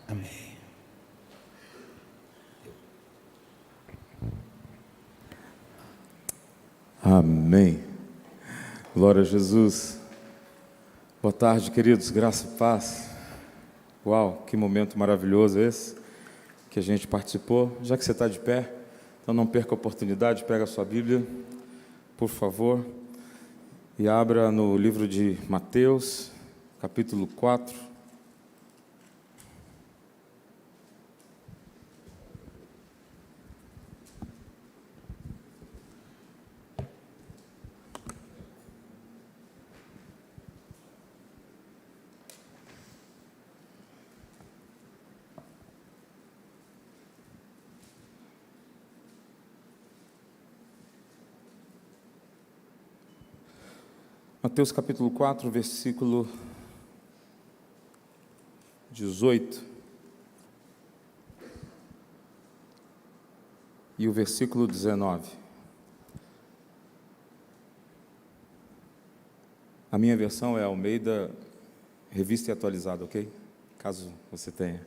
Amém. Amém. Glória a Jesus. Boa tarde, queridos. Graça e paz. Uau, que momento maravilhoso esse que a gente participou. Já que você está de pé, então não perca a oportunidade, pega a sua Bíblia, por favor, e abra no livro de Mateus, capítulo 4. Mateus capítulo 4, versículo 18 e o versículo 19. A minha versão é Almeida, revista e atualizada, ok? Caso você tenha.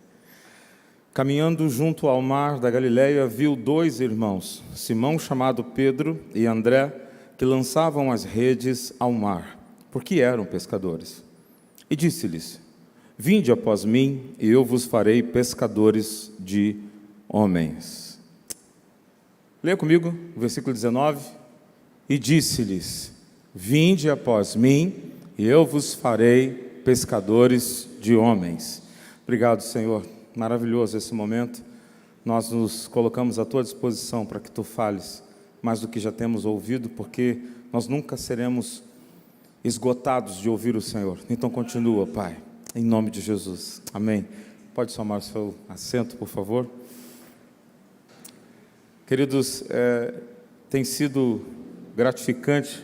Caminhando junto ao mar da Galileia, viu dois irmãos, Simão, chamado Pedro, e André, que lançavam as redes ao mar, porque eram pescadores. E disse-lhes: Vinde após mim, e eu vos farei pescadores de homens. Leia comigo o versículo 19. E disse-lhes: Vinde após mim, e eu vos farei pescadores de homens. Obrigado, Senhor. Maravilhoso esse momento. Nós nos colocamos à tua disposição para que tu fales mais do que já temos ouvido, porque nós nunca seremos esgotados de ouvir o Senhor. Então continua, Pai, em nome de Jesus. Amém. Pode tomar o seu assento, por favor. Queridos, tem sido gratificante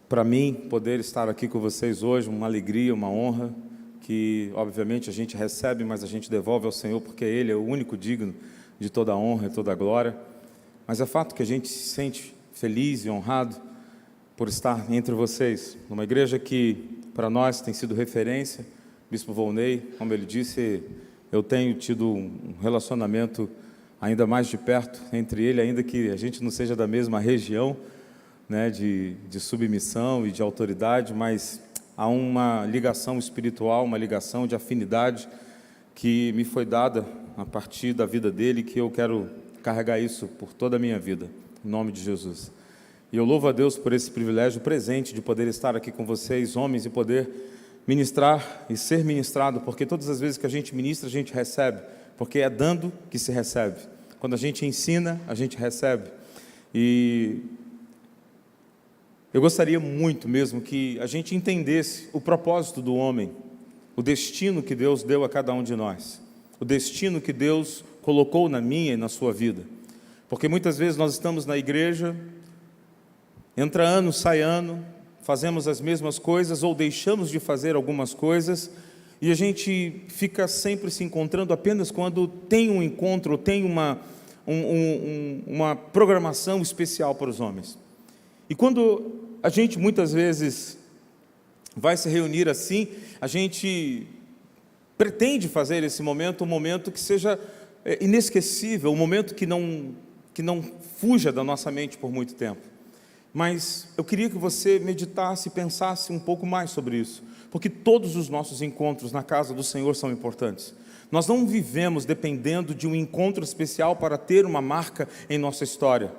para mim poder estar aqui com vocês hoje, uma alegria, uma honra, que obviamente a gente recebe, mas a gente devolve ao Senhor, porque Ele é o único digno de toda a honra e toda a glória. Mas é fato que a gente se sente feliz e honrado por estar entre vocês, numa igreja que para nós tem sido referência. Bispo Volney, como ele disse, eu tenho tido um relacionamento ainda mais de perto entre ele, ainda que a gente não seja da mesma região, né, de submissão e de autoridade, mas há uma ligação espiritual, uma ligação de afinidade que me foi dada a partir da vida dele, que eu quero carregar isso por toda a minha vida, em nome de Jesus. E eu louvo a Deus por esse privilégio presente de poder estar aqui com vocês, homens, e poder ministrar e ser ministrado, porque todas as vezes que a gente ministra, a gente recebe, porque é dando que se recebe. Quando a gente ensina, a gente recebe. E eu gostaria muito mesmo que a gente entendesse o propósito do homem, o destino que Deus deu a cada um de nós, o destino que Deus colocou na minha e na sua vida. Porque muitas vezes nós estamos na igreja, entra ano, sai ano, fazemos as mesmas coisas ou deixamos de fazer algumas coisas, e a gente fica sempre se encontrando apenas quando tem um encontro, ou tem uma programação especial para os homens. E quando a gente muitas vezes vai se reunir assim, a gente pretende fazer esse momento um momento que seja inesquecível, um momento que não fuja da nossa mente por muito tempo. Mas eu queria que você meditasse e pensasse um pouco mais sobre isso, porque todos os nossos encontros na casa do Senhor são importantes. Nós não vivemos dependendo de um encontro especial para ter uma marca em nossa história.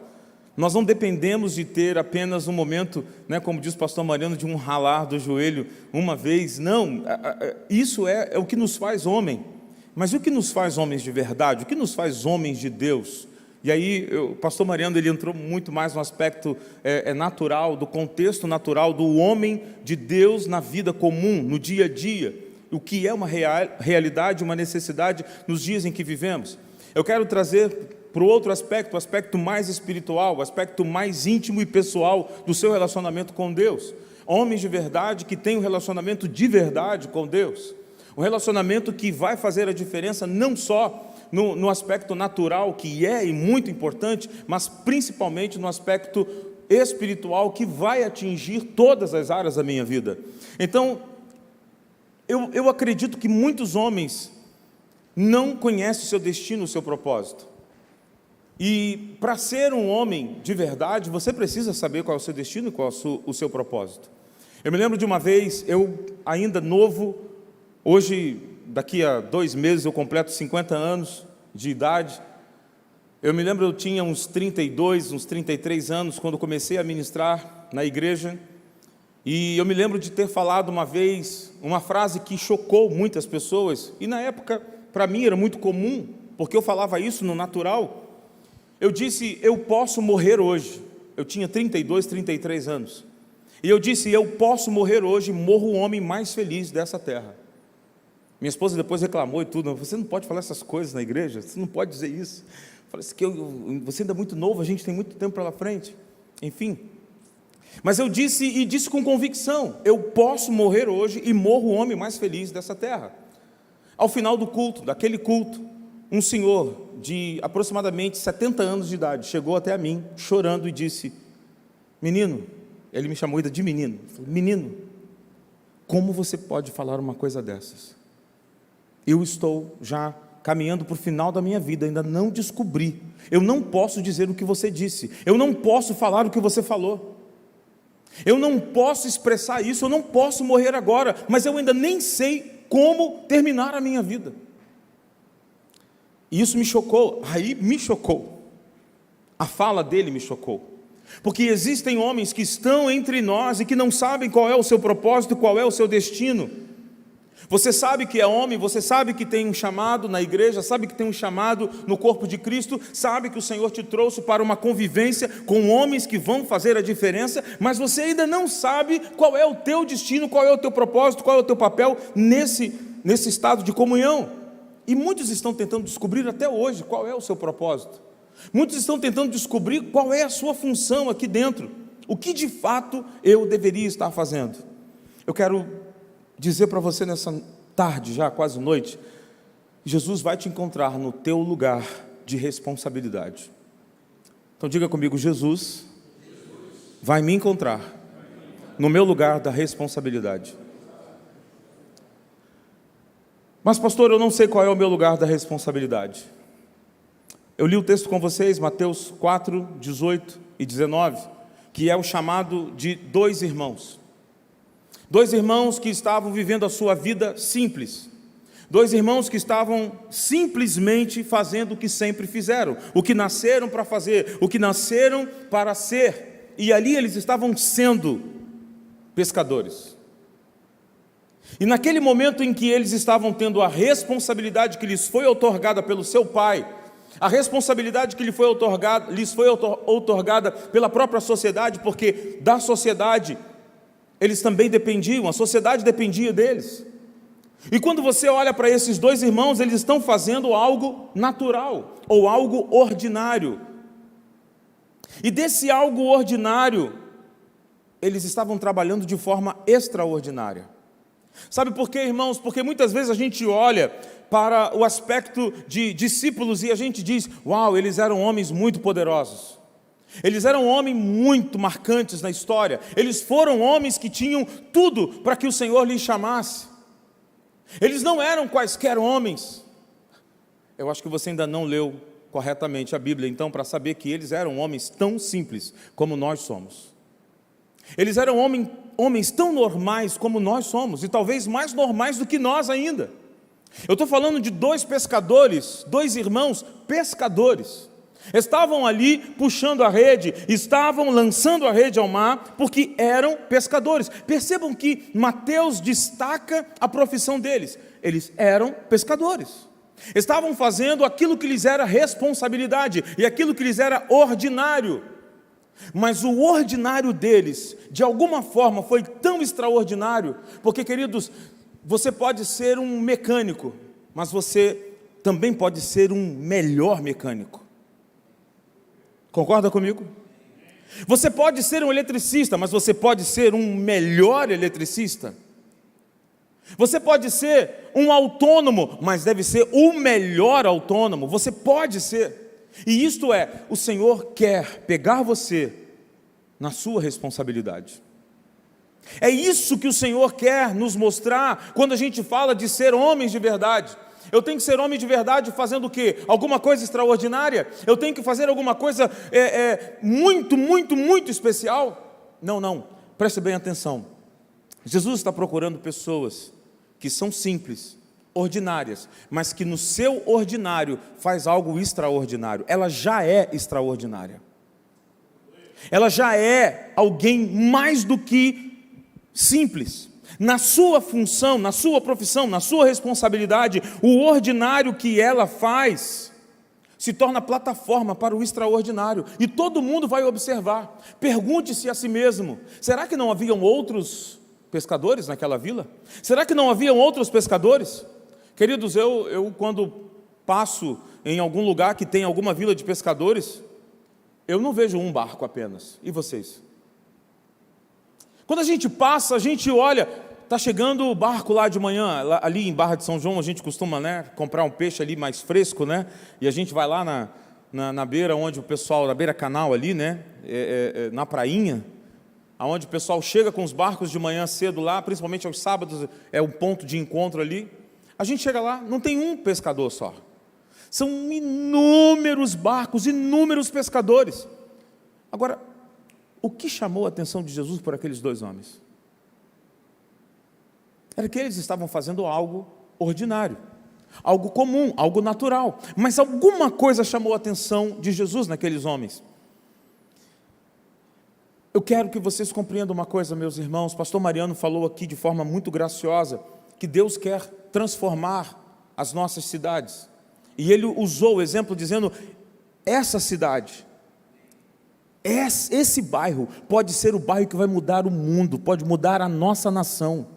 Nós não dependemos de ter apenas um momento, né, como diz o pastor Mariano, de um ralar do joelho uma vez. Não, isso é o que nos faz homem. Mas o que nos faz homens de verdade? O que nos faz homens de Deus? E aí, o pastor Mariano, ele entrou muito mais no aspecto natural, do contexto natural do homem de Deus na vida comum, no dia a dia. O que é uma realidade, uma necessidade nos dias em que vivemos. Eu quero trazer para o outro aspecto, o aspecto mais espiritual, o aspecto mais íntimo e pessoal do seu relacionamento com Deus. Homens de verdade que têm um relacionamento de verdade com Deus. Um relacionamento que vai fazer a diferença não só no aspecto natural, que é e muito importante, mas principalmente no aspecto espiritual, que vai atingir todas as áreas da minha vida. Então, eu acredito que muitos homens não conhece o seu destino, o seu propósito. E para ser um homem de verdade, você precisa saber qual é o seu destino e qual é o seu propósito. Eu me lembro de uma vez, eu ainda novo, hoje, daqui a 2 meses, eu completo 50 anos de idade. Eu me lembro, eu tinha uns 32, uns 33 anos, quando comecei a ministrar na igreja. E eu me lembro de ter falado uma vez, uma frase que chocou muitas pessoas. E na época, para mim, era muito comum, porque eu falava isso no natural. Eu disse, eu posso morrer hoje. Eu tinha 32, 33 anos. E eu disse, eu posso morrer hoje e morro o homem mais feliz dessa terra. Minha esposa depois reclamou e tudo. Você não pode falar essas coisas na igreja, você não pode dizer isso. Eu falei assim, você ainda é muito novo, a gente tem muito tempo pela frente. Enfim. Mas eu disse, e disse com convicção, eu posso morrer hoje e morro o homem mais feliz dessa terra. Ao final do culto, daquele culto, um senhor de aproximadamente 70 anos de idade chegou até a mim, chorando, e disse, menino, ele me chamou de menino, falou, menino, como você pode falar uma coisa dessas? Eu estou já caminhando para o final da minha vida, ainda não descobri, eu não posso dizer o que você disse, eu não posso falar o que você falou, eu não posso expressar isso, eu não posso morrer agora, mas eu ainda nem sei como terminar a minha vida. E isso me chocou, aí me chocou, a fala dele me chocou, porque existem homens que estão entre nós e que não sabem qual é o seu propósito, qual é o seu destino. Você sabe que é homem, você sabe que tem um chamado na igreja, sabe que tem um chamado no corpo de Cristo, sabe que o Senhor te trouxe para uma convivência com homens que vão fazer a diferença, mas você ainda não sabe qual é o teu destino, qual é o teu propósito, qual é o teu papel nesse estado de comunhão. E muitos estão tentando descobrir até hoje qual é o seu propósito. Muitos estão tentando descobrir qual é a sua função aqui dentro. O que de fato eu deveria estar fazendo. Eu quero dizer para você nessa tarde, já quase noite, Jesus vai te encontrar no teu lugar de responsabilidade. Então diga comigo, Jesus vai me encontrar no meu lugar da responsabilidade. Mas pastor, eu não sei qual é o meu lugar da responsabilidade. Eu li o texto com vocês, Mateus 4, 18 e 19, que é o chamado de 2 irmãos. 2 irmãos que estavam vivendo a sua vida simples. 2 irmãos que estavam simplesmente fazendo o que sempre fizeram, o que nasceram para fazer, o que nasceram para ser. E ali eles estavam sendo pescadores. E naquele momento em que eles estavam tendo a responsabilidade que lhes foi outorgada pelo seu pai, a responsabilidade que lhes foi outorgada pela própria sociedade, porque da sociedade eles também dependiam, a sociedade dependia deles. E quando você olha para esses 2 irmãos, eles estão fazendo algo natural, ou algo ordinário. E desse algo ordinário, eles estavam trabalhando de forma extraordinária. Sabe por quê, irmãos? Porque muitas vezes a gente olha para o aspecto de discípulos e a gente diz, uau, eles eram homens muito poderosos. Eles eram homens muito marcantes na história. Eles foram homens que tinham tudo para que o Senhor lhes chamasse. Eles não eram quaisquer homens. Eu acho que você ainda não leu corretamente a Bíblia, então, para saber que eles eram homens tão simples como nós somos. Eles eram homens tão normais como nós somos, e talvez mais normais do que nós ainda. Eu estou falando de 2 pescadores, 2 irmãos pescadores. Estavam ali puxando a rede, estavam lançando a rede ao mar, porque eram pescadores. Percebam que Mateus destaca a profissão deles. Eles eram pescadores. Estavam fazendo aquilo que lhes era responsabilidade, e aquilo que lhes era ordinário. Mas o ordinário deles, de alguma forma, foi tão extraordinário, porque, queridos, você pode ser um mecânico, mas você também pode ser um melhor mecânico. Concorda comigo? Você pode ser um eletricista, mas você pode ser um melhor eletricista. Você pode ser um autônomo, mas deve ser o melhor autônomo. Você pode ser. E isto é, o Senhor quer pegar você na sua responsabilidade. É isso que o Senhor quer nos mostrar quando a gente fala de ser homens de verdade. Eu tenho que ser homem de verdade fazendo o quê? Alguma coisa extraordinária? Eu tenho que fazer alguma coisa muito, muito, muito especial? Não, preste bem atenção. Jesus está procurando pessoas que são simples, ordinárias, mas que no seu ordinário faz algo extraordinário. Ela já é extraordinária. Ela já é alguém mais do que simples. Na sua função, na sua profissão, na sua responsabilidade, o ordinário que ela faz se torna plataforma para o extraordinário, e todo mundo vai observar. Pergunte-se a si mesmo: será que não haviam outros pescadores naquela vila? Será que não haviam outros pescadores? Queridos, eu quando passo em algum lugar que tem alguma vila de pescadores, eu não vejo um barco apenas. E vocês? Quando a gente passa, a gente olha, está chegando o barco lá de manhã, ali em Barra de São João, a gente costuma, comprar um peixe ali mais fresco, e a gente vai lá na beira, onde o pessoal, na beira canal ali, na prainha, aonde o pessoal chega com os barcos de manhã cedo lá, principalmente aos sábados, é o ponto de encontro ali. A gente chega lá, não tem um pescador só. São inúmeros barcos, inúmeros pescadores. Agora, o que chamou a atenção de Jesus por aqueles dois homens? Era que eles estavam fazendo algo ordinário, algo comum, algo natural. Mas alguma coisa chamou a atenção de Jesus naqueles homens. Eu quero que vocês compreendam uma coisa, meus irmãos. Pastor Mariano falou aqui de forma muito graciosa que Deus quer transformar as nossas cidades. E ele usou o exemplo dizendo: essa cidade, esse bairro pode ser o bairro que vai mudar o mundo, pode mudar a nossa nação.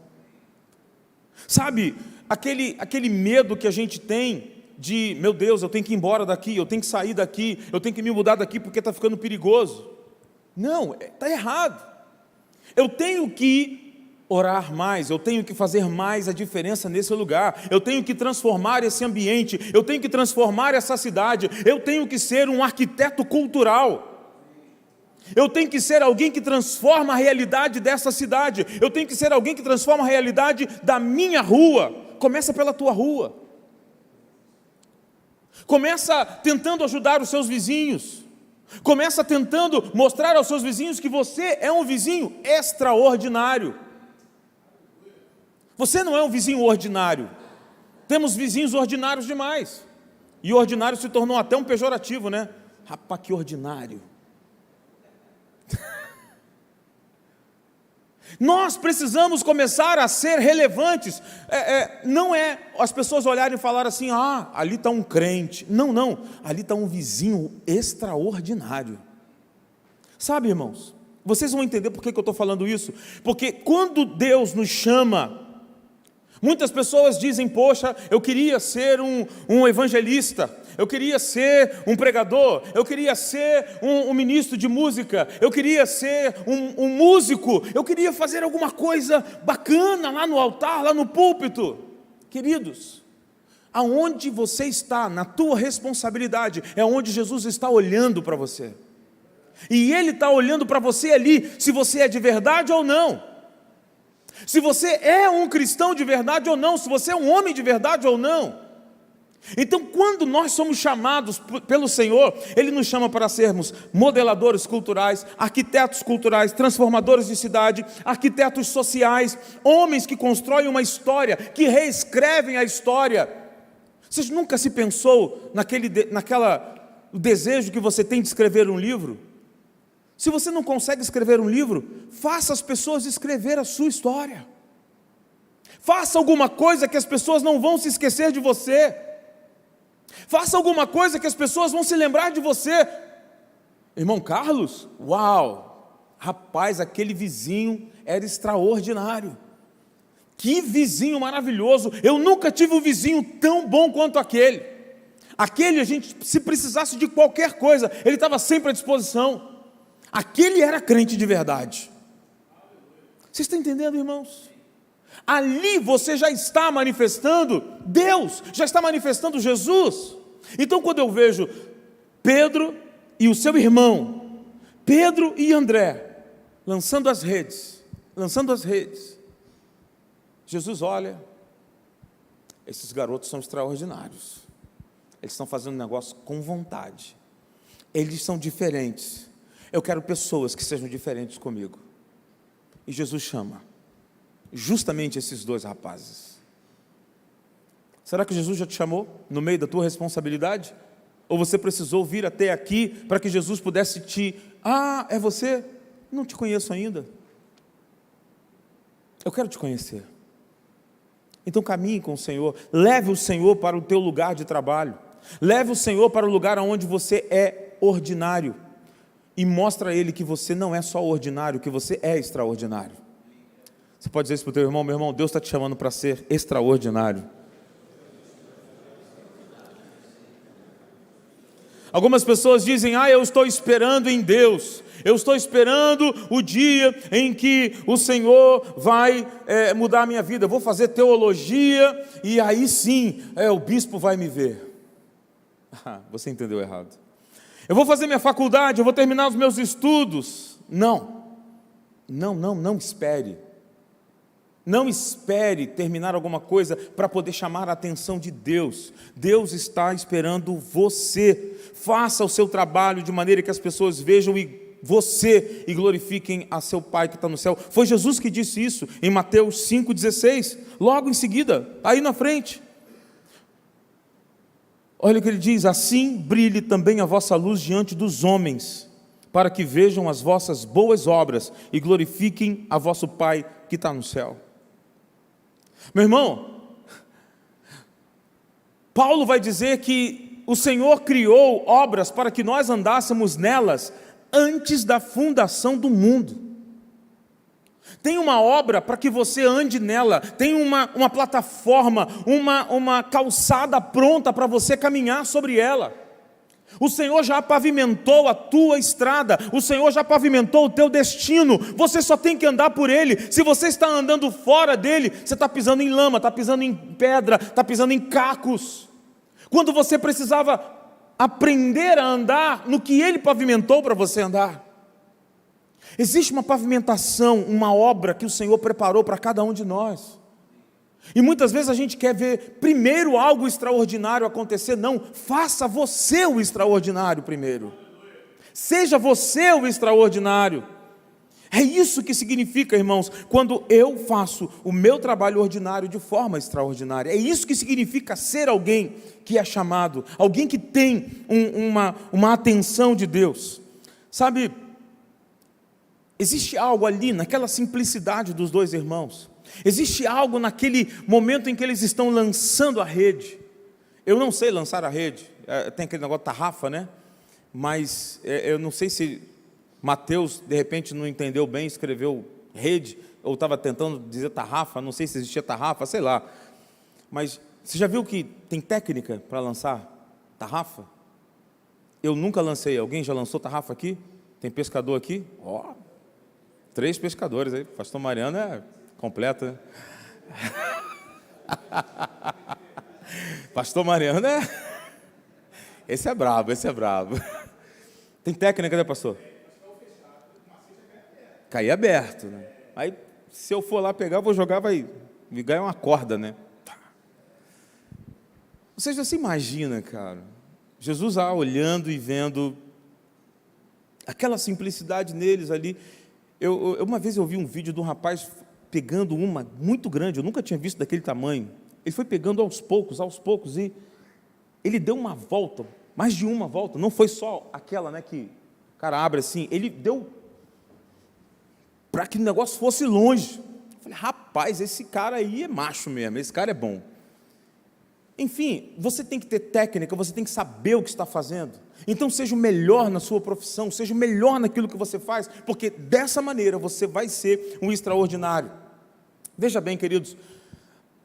Sabe, aquele medo que a gente tem de, meu Deus, eu tenho que ir embora daqui, eu tenho que sair daqui, eu tenho que me mudar daqui porque está ficando perigoso. Não, está errado. Eu tenho que orar mais, eu tenho que fazer mais a diferença nesse lugar, eu tenho que transformar esse ambiente, eu tenho que transformar essa cidade, eu tenho que ser um arquiteto cultural, eu tenho que ser alguém que transforma a realidade dessa cidade, eu tenho que ser alguém que transforma a realidade da minha rua. Começa pela tua rua, começa tentando ajudar os seus vizinhos, começa tentando mostrar aos seus vizinhos que você é um vizinho extraordinário. Você não é um vizinho ordinário. Temos vizinhos ordinários demais. E ordinário se tornou até um pejorativo, Rapaz, que ordinário. Nós precisamos começar a ser relevantes. Não é as pessoas olharem e falar assim: ali está um crente. Não, ali está um vizinho extraordinário. Sabe, irmãos, vocês vão entender por que eu estou falando isso. Porque quando Deus nos chama, muitas pessoas dizem: poxa, eu queria ser um evangelista, eu queria ser um pregador, eu queria ser um ministro de música, eu queria ser um músico, eu queria fazer alguma coisa bacana lá no altar, lá no púlpito. Queridos, aonde você está, na tua responsabilidade, é onde Jesus está olhando para você. E Ele está olhando para você ali, se você é de verdade ou não. Se você é um cristão de verdade ou não, se você é um homem de verdade ou não. Então, quando nós somos chamados pelo Senhor, Ele nos chama para sermos modeladores culturais, arquitetos culturais, transformadores de cidade, arquitetos sociais, homens que constroem uma história, que reescrevem a história. Você nunca se pensou o desejo que você tem de escrever um livro? Se você não consegue escrever um livro, faça as pessoas escrever a sua história. Faça alguma coisa que as pessoas não vão se esquecer de você. Faça alguma coisa que as pessoas vão se lembrar de você. Irmão Carlos, uau, rapaz, aquele vizinho era extraordinário. Que vizinho maravilhoso. Eu nunca tive um vizinho tão bom quanto aquele. Aquele, a gente, se precisasse de qualquer coisa, ele estava sempre à disposição. Aquele era crente de verdade. Vocês estão entendendo, irmãos? Ali você já está manifestando Deus, já está manifestando Jesus. Então, quando eu vejo Pedro e o seu irmão, Pedro e André, lançando as redes, Jesus olha esses garotos são extraordinários, eles estão fazendo um negócio com vontade, eles são diferentes, eu quero pessoas que sejam diferentes comigo. E Jesus chama justamente esses dois rapazes. Será que Jesus já te chamou no meio da tua responsabilidade? Ou você precisou vir até aqui para que Jesus pudesse é você? Não te conheço ainda. Eu quero te conhecer. Então caminhe com o Senhor, leve o Senhor para o teu lugar de trabalho, leve o Senhor para o lugar onde você é ordinário, e mostra a Ele que você não é só ordinário, que você é extraordinário. Você pode dizer isso para o teu irmão: meu irmão, Deus está te chamando para ser extraordinário. Algumas pessoas dizem: eu estou esperando em Deus, eu estou esperando o dia em que o Senhor vai mudar a minha vida, eu vou fazer teologia, e aí sim, o bispo vai me ver. Você entendeu errado. Eu vou fazer minha faculdade, eu vou terminar os meus estudos. Não espere. Não espere terminar alguma coisa para poder chamar a atenção de Deus. Deus está esperando você. Faça o seu trabalho de maneira que as pessoas vejam você e glorifiquem a seu Pai que está no céu. Foi Jesus que disse isso em Mateus 5,16, logo em seguida, aí na frente. Olha o que ele diz: assim brilhe também a vossa luz diante dos homens, para que vejam as vossas boas obras e glorifiquem a vosso Pai que está no céu. Meu irmão, Paulo vai dizer que o Senhor criou obras para que nós andássemos nelas antes da fundação do mundo. Tem uma obra para que você ande nela, tem uma plataforma, uma calçada pronta para você caminhar sobre ela. O Senhor já pavimentou a tua estrada, o Senhor já pavimentou o teu destino, você só tem que andar por ele. Se você está andando fora dele, você está pisando em lama, está pisando em pedra, está pisando em cacos, quando você precisava aprender a andar no que ele pavimentou para você andar. Existe uma pavimentação, uma obra que o Senhor preparou para cada um de nós. E muitas vezes a gente quer ver primeiro algo extraordinário acontecer. Não, faça você o extraordinário primeiro. Seja você o extraordinário. É isso que significa, irmãos, quando eu faço o meu trabalho ordinário de forma extraordinária. É isso que significa ser alguém que é chamado, alguém que tem uma atenção de Deus. Sabe, existe algo ali naquela simplicidade dos dois irmãos. Existe algo naquele momento em que eles estão lançando a rede. Eu não sei lançar a rede, tem aquele negócio de tarrafa, né? Mas eu não sei se Mateus, de repente, não entendeu bem, escreveu rede, ou estava tentando dizer tarrafa, não sei se existia tarrafa, sei lá. Mas você já viu que tem técnica para lançar tarrafa? Eu nunca lancei. Alguém já lançou tarrafa aqui? Tem pescador aqui? 3 pescadores aí, pastor Mariano é completa, né? Pastor Mariano esse é brabo, Tem técnica, né, pastor? Cair aberto, né? Aí, se eu for lá pegar, eu vou jogar, vai me ganhar uma corda, né? Você já se imagina, cara, Jesus olhando e vendo aquela simplicidade neles ali. Uma vez eu vi um vídeo de um rapaz pegando uma muito grande, eu nunca tinha visto daquele tamanho. Ele foi pegando aos poucos, e ele deu uma volta, mais de uma volta, não foi só aquela, né, que o cara abre assim, ele deu para que o negócio fosse longe. Eu falei: rapaz, esse cara aí é macho mesmo, esse cara é bom. Enfim, você tem que ter técnica, você tem que saber o que está fazendo. Então seja o melhor na sua profissão, seja o melhor naquilo que você faz, porque dessa maneira você vai ser um extraordinário. Veja bem, queridos,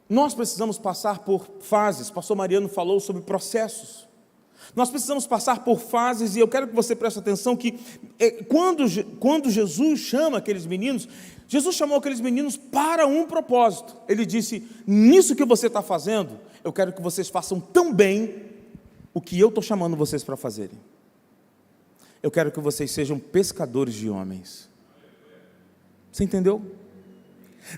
nós precisamos passar por fases. Pastor Mariano falou sobre processos. Nós precisamos passar por fases, e eu quero que você preste atenção que quando Jesus chama aqueles meninos, Jesus chamou aqueles meninos para um propósito. Ele disse: nisso que você está fazendo, eu quero que vocês façam tão bem o que eu estou chamando vocês para fazerem. Eu quero que vocês sejam pescadores de homens. Você entendeu?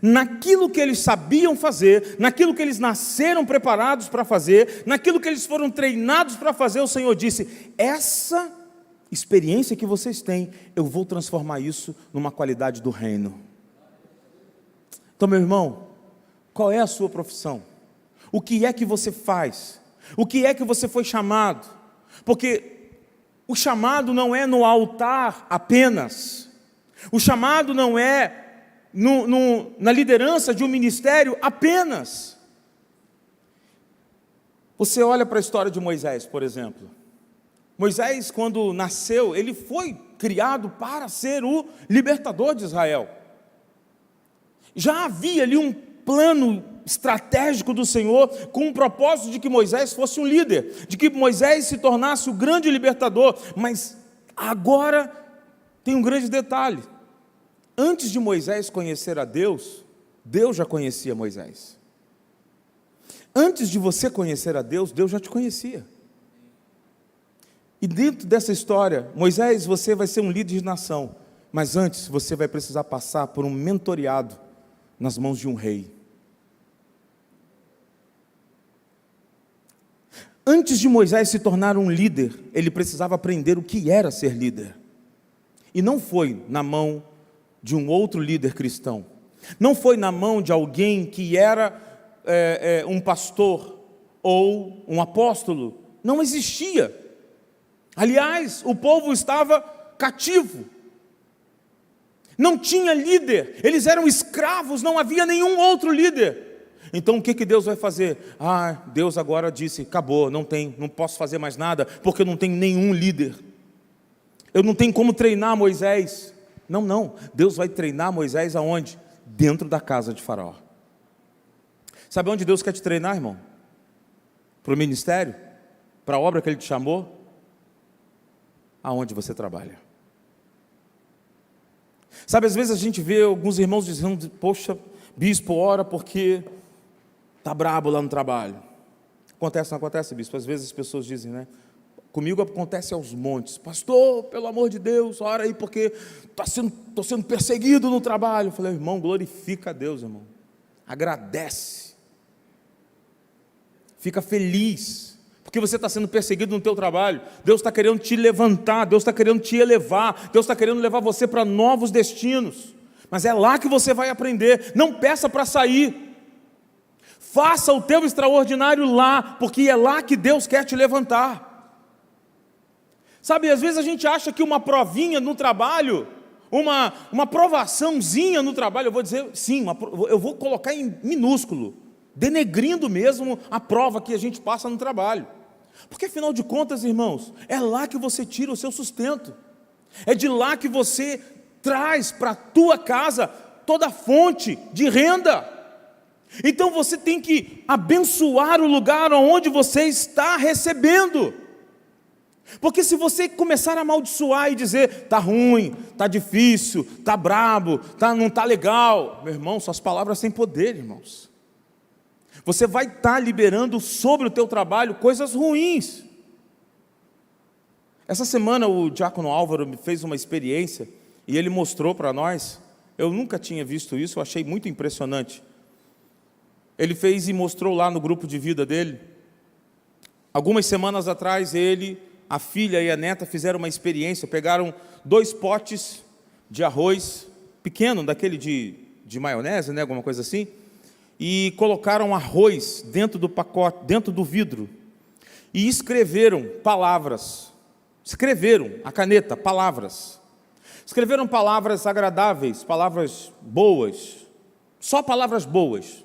naquilo que eles sabiam fazer, naquilo que eles nasceram preparados para fazer, naquilo que eles foram treinados para fazer, o Senhor disse: essa experiência que vocês têm, eu vou transformar isso numa qualidade do reino. Então, meu irmão, qual é a sua profissão? O que é que você faz? O que é que você foi chamado? Porque o chamado não é no altar apenas, o chamado não é na liderança de um ministério apenas. Você olha para a história de Moisés, por exemplo. Moisés, quando nasceu, ele foi criado para ser o libertador de Israel. Já havia ali um plano estratégico do Senhor, com o propósito de que Moisés fosse um líder, de que Moisés se tornasse o grande libertador. Mas agora tem um grande detalhe: antes de Moisés conhecer a Deus, Deus já conhecia Moisés. Antes de você conhecer a Deus, Deus já te conhecia. E dentro dessa história, Moisés, você vai ser um líder de nação, mas antes você vai precisar passar por um mentoreado nas mãos de um rei. Antes de Moisés se tornar um líder, ele precisava aprender o que era ser líder. E não foi na mão de um outro líder cristão, não foi na mão de alguém que era um pastor ou um apóstolo. Não existia. Aliás, o povo estava cativo, não tinha líder, eles eram escravos, não havia nenhum outro líder. Então o que Deus vai fazer? Deus agora disse: acabou, não posso fazer mais nada, porque eu não tenho nenhum líder, eu não tenho como treinar Moisés. Não, Deus vai treinar Moisés aonde? Dentro da casa de Faraó. Sabe onde Deus quer te treinar, irmão? Para o ministério? Para a obra que Ele te chamou? Aonde você trabalha. Sabe, às vezes a gente vê alguns irmãos dizendo: poxa, bispo, ora porque está brabo lá no trabalho. Acontece, não acontece, bispo? Às vezes as pessoas dizem, né? Comigo acontece aos montes: pastor, pelo amor de Deus, ora aí porque estou sendo perseguido no trabalho. Eu falei: irmão, glorifica a Deus, irmão, agradece, fica feliz, porque você está sendo perseguido no teu trabalho. Deus está querendo te levantar, Deus está querendo te elevar, Deus está querendo levar você para novos destinos, mas é lá que você vai aprender. Não peça para sair, faça o teu extraordinário lá, porque é lá que Deus quer te levantar. Sabe, às vezes a gente acha que uma provinha no trabalho, uma provaçãozinha no trabalho, eu vou dizer, sim, eu vou colocar em minúsculo, denegrindo mesmo a prova que a gente passa no trabalho, porque afinal de contas, irmãos, é lá que você tira o seu sustento, é de lá que você traz para a tua casa toda a fonte de renda. Então você tem que abençoar o lugar onde você está recebendo, porque se você começar a amaldiçoar e dizer: está ruim, está difícil, está brabo, não está legal, meu irmão, suas palavras têm poder, irmãos. Você vai estar liberando sobre o teu trabalho coisas ruins. Essa semana o diácono Álvaro me fez uma experiência e ele mostrou para nós. Eu nunca tinha visto isso, eu achei muito impressionante. Ele fez e mostrou lá no grupo de vida dele. Algumas semanas atrás, a filha e a neta fizeram uma experiência, pegaram 2 potes de arroz pequeno, daquele de maionese, né, alguma coisa assim, e colocaram arroz dentro do pacote, dentro do vidro, e escreveram palavras, escreveram a caneta, palavras, escreveram palavras agradáveis, palavras boas, só palavras boas,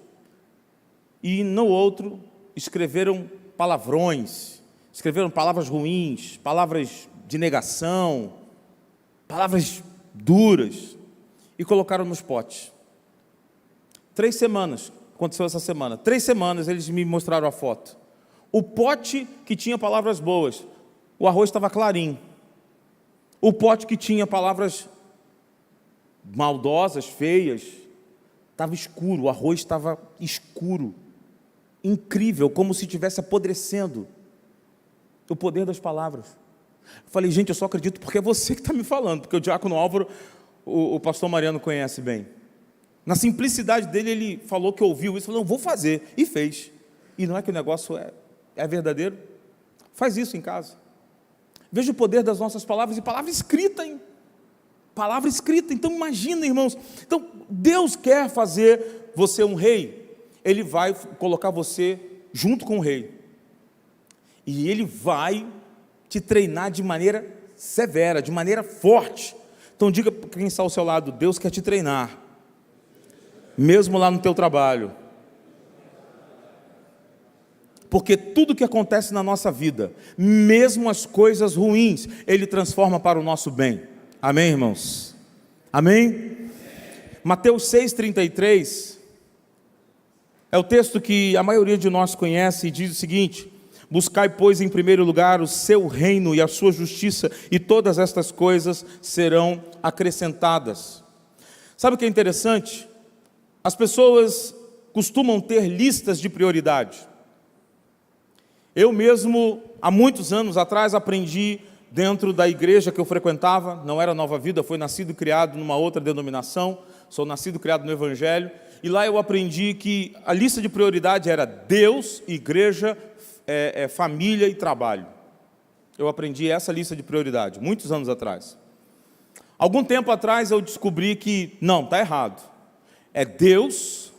e no outro escreveram palavrões, escreveram palavras ruins, palavras de negação, palavras duras, e colocaram nos potes. 3 semanas, aconteceu essa semana, 3 semanas eles me mostraram a foto. O pote que tinha palavras boas, o arroz estava clarinho. O pote que tinha palavras maldosas, feias, estava escuro, o arroz estava escuro. Incrível, como se estivesse apodrecendo. O poder das palavras. Eu falei: gente, eu só acredito porque é você que está me falando, porque o diácono Álvaro, o pastor Mariano conhece bem. Na simplicidade dele, ele falou que ouviu isso, falou, não, vou fazer, e fez. E não é que o negócio é verdadeiro? Faz isso em casa. Veja o poder das nossas palavras, e palavra escrita, hein? Palavra escrita. Então imagina, irmãos, então Deus quer fazer você um rei, Ele vai colocar você junto com o rei, e Ele vai te treinar de maneira severa, de maneira forte. Então diga para quem está ao seu lado, Deus quer te treinar, mesmo lá no teu trabalho, porque tudo que acontece na nossa vida, mesmo as coisas ruins, Ele transforma para o nosso bem. Amém, irmãos? Amém? Mateus 6,33 é o texto que a maioria de nós conhece, e diz o seguinte: buscai, pois, em primeiro lugar o seu reino e a sua justiça, e todas estas coisas serão acrescentadas. Sabe o que é interessante? As pessoas costumam ter listas de prioridade. Eu mesmo, há muitos anos atrás, aprendi dentro da igreja que eu frequentava, não era Nova Vida, foi nascido e criado numa outra denominação, sou nascido e criado no Evangelho, e lá eu aprendi que a lista de prioridade era Deus, igreja, família e trabalho. Eu aprendi essa lista de prioridade, muitos anos atrás. Algum tempo atrás eu descobri que, não, está errado. É Deus,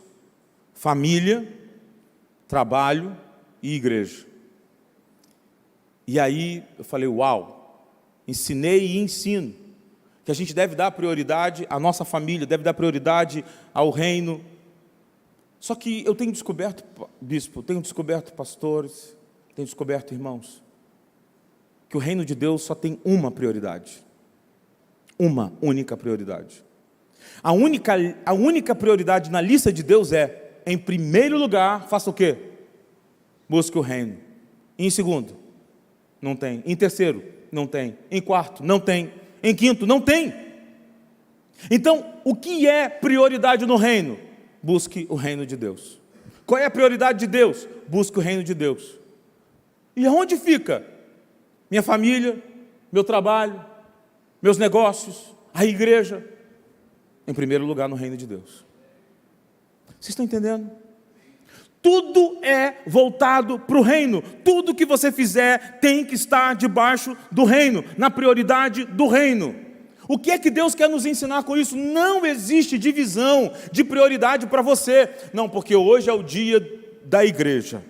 família, trabalho e igreja. E aí eu falei, uau, ensinei e ensino que a gente deve dar prioridade à nossa família, deve dar prioridade ao reino. Só que eu tenho descoberto, bispo, tenho descoberto pastores, tenho descoberto irmãos, que o reino de Deus só tem uma prioridade. Uma única prioridade. A única prioridade na lista de Deus é, em primeiro lugar, faça o quê? Busque o reino. Em segundo, não tem. Em terceiro, não tem. Em quarto, não tem. Em quinto, não tem. Então, o que é prioridade no reino? Busque o reino de Deus. Qual é a prioridade de Deus? Busque o reino de Deus. E aonde fica? Minha família, meu trabalho, meus negócios, a igreja. Em primeiro lugar, no reino de Deus. Vocês estão entendendo? Tudo é voltado para o reino. Tudo que você fizer tem que estar debaixo do reino, na prioridade do reino. O que é que Deus quer nos ensinar com isso? Não existe divisão de prioridade para você. Não, porque hoje é o dia da igreja,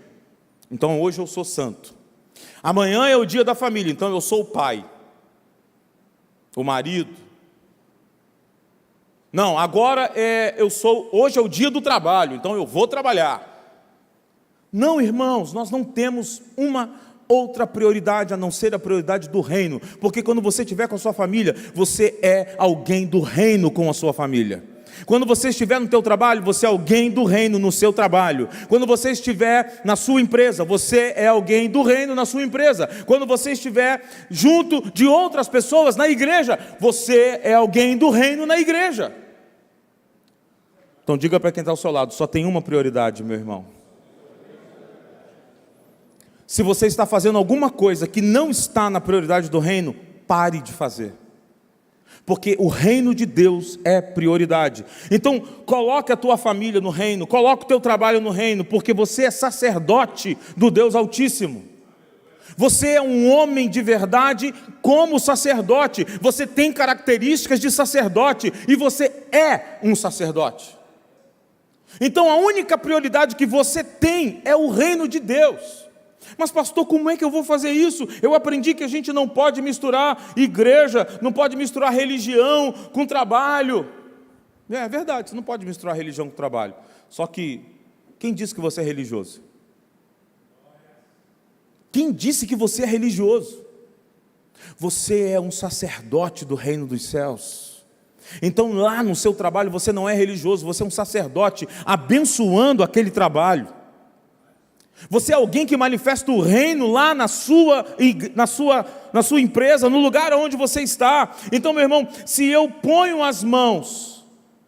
então hoje eu sou santo. Amanhã é o dia da família, então eu sou o pai, o marido. Não, agora hoje é o dia do trabalho, então eu vou trabalhar. Não, irmãos, nós não temos uma outra prioridade a não ser a prioridade do reino, porque quando você estiver com a sua família, você é alguém do reino com a sua família. Quando você estiver no teu trabalho, você é alguém do reino no seu trabalho. Quando você estiver na sua empresa, você é alguém do reino na sua empresa. Quando você estiver junto de outras pessoas na igreja, você é alguém do reino na igreja. Então diga para quem está ao seu lado, só tem uma prioridade, meu irmão. Se você está fazendo alguma coisa que não está na prioridade do reino, pare de fazer. Porque o reino de Deus é prioridade. Então, coloque a tua família no reino, coloque o teu trabalho no reino, porque você é sacerdote do Deus Altíssimo. Você é um homem de verdade como sacerdote. Você tem características de sacerdote e você é um sacerdote. Então, a única prioridade que você tem é o reino de Deus. Mas pastor, como é que eu vou fazer isso? Eu aprendi que a gente não pode misturar igreja, não pode misturar religião com trabalho. É verdade, você não pode misturar religião com trabalho. Só que, quem disse que você é religioso? Quem disse que você é religioso? Você é um sacerdote do reino dos céus. Então lá no seu trabalho você não é religioso, você é um sacerdote abençoando aquele trabalho. Você é alguém que manifesta o reino lá na sua empresa, no lugar onde você está. Então, meu irmão, se eu ponho as mãos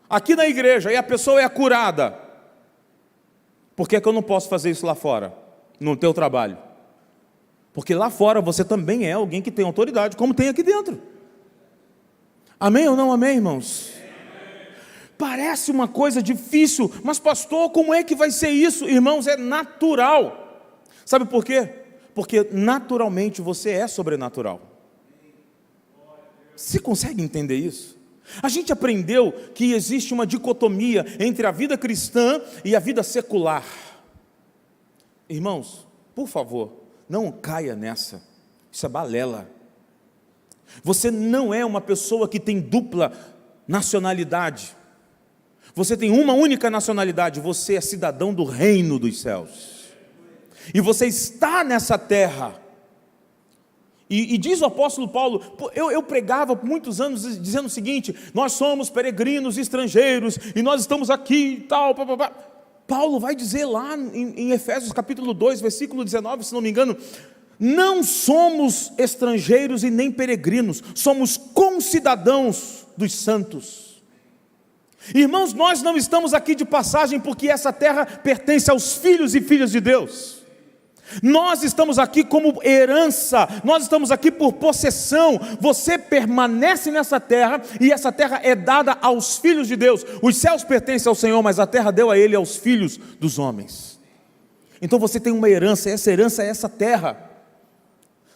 aqui na igreja e a pessoa é curada, por que eu não posso fazer isso lá fora, no teu trabalho? Porque lá fora você também é alguém que tem autoridade, como tem aqui dentro. Amém ou não amém, irmãos? Parece uma coisa difícil, mas pastor, como é que vai ser isso? Irmãos, é natural. Sabe por quê? Porque naturalmente você é sobrenatural. Você consegue entender isso? A gente aprendeu que existe uma dicotomia entre a vida cristã e a vida secular. Irmãos, por favor, não caia nessa. Isso é balela. Você não é uma pessoa que tem dupla nacionalidade. Você tem uma única nacionalidade. Você é cidadão do reino dos céus. E você está nessa terra. E diz o apóstolo Paulo, eu pregava por muitos anos dizendo o seguinte: nós somos peregrinos estrangeiros e nós estamos aqui e tal. Paulo vai dizer lá em Efésios capítulo 2, versículo 19, se não me engano: não somos estrangeiros e nem peregrinos, somos concidadãos dos santos. Irmãos, nós não estamos aqui de passagem, porque essa terra pertence aos filhos e filhas de Deus. Nós estamos aqui como herança, nós estamos aqui por possessão. Você permanece nessa terra, e essa terra é dada aos filhos de Deus. Os céus pertencem ao Senhor, mas a terra deu a Ele, aos filhos dos homens. Então você tem uma herança, e essa herança é essa terra.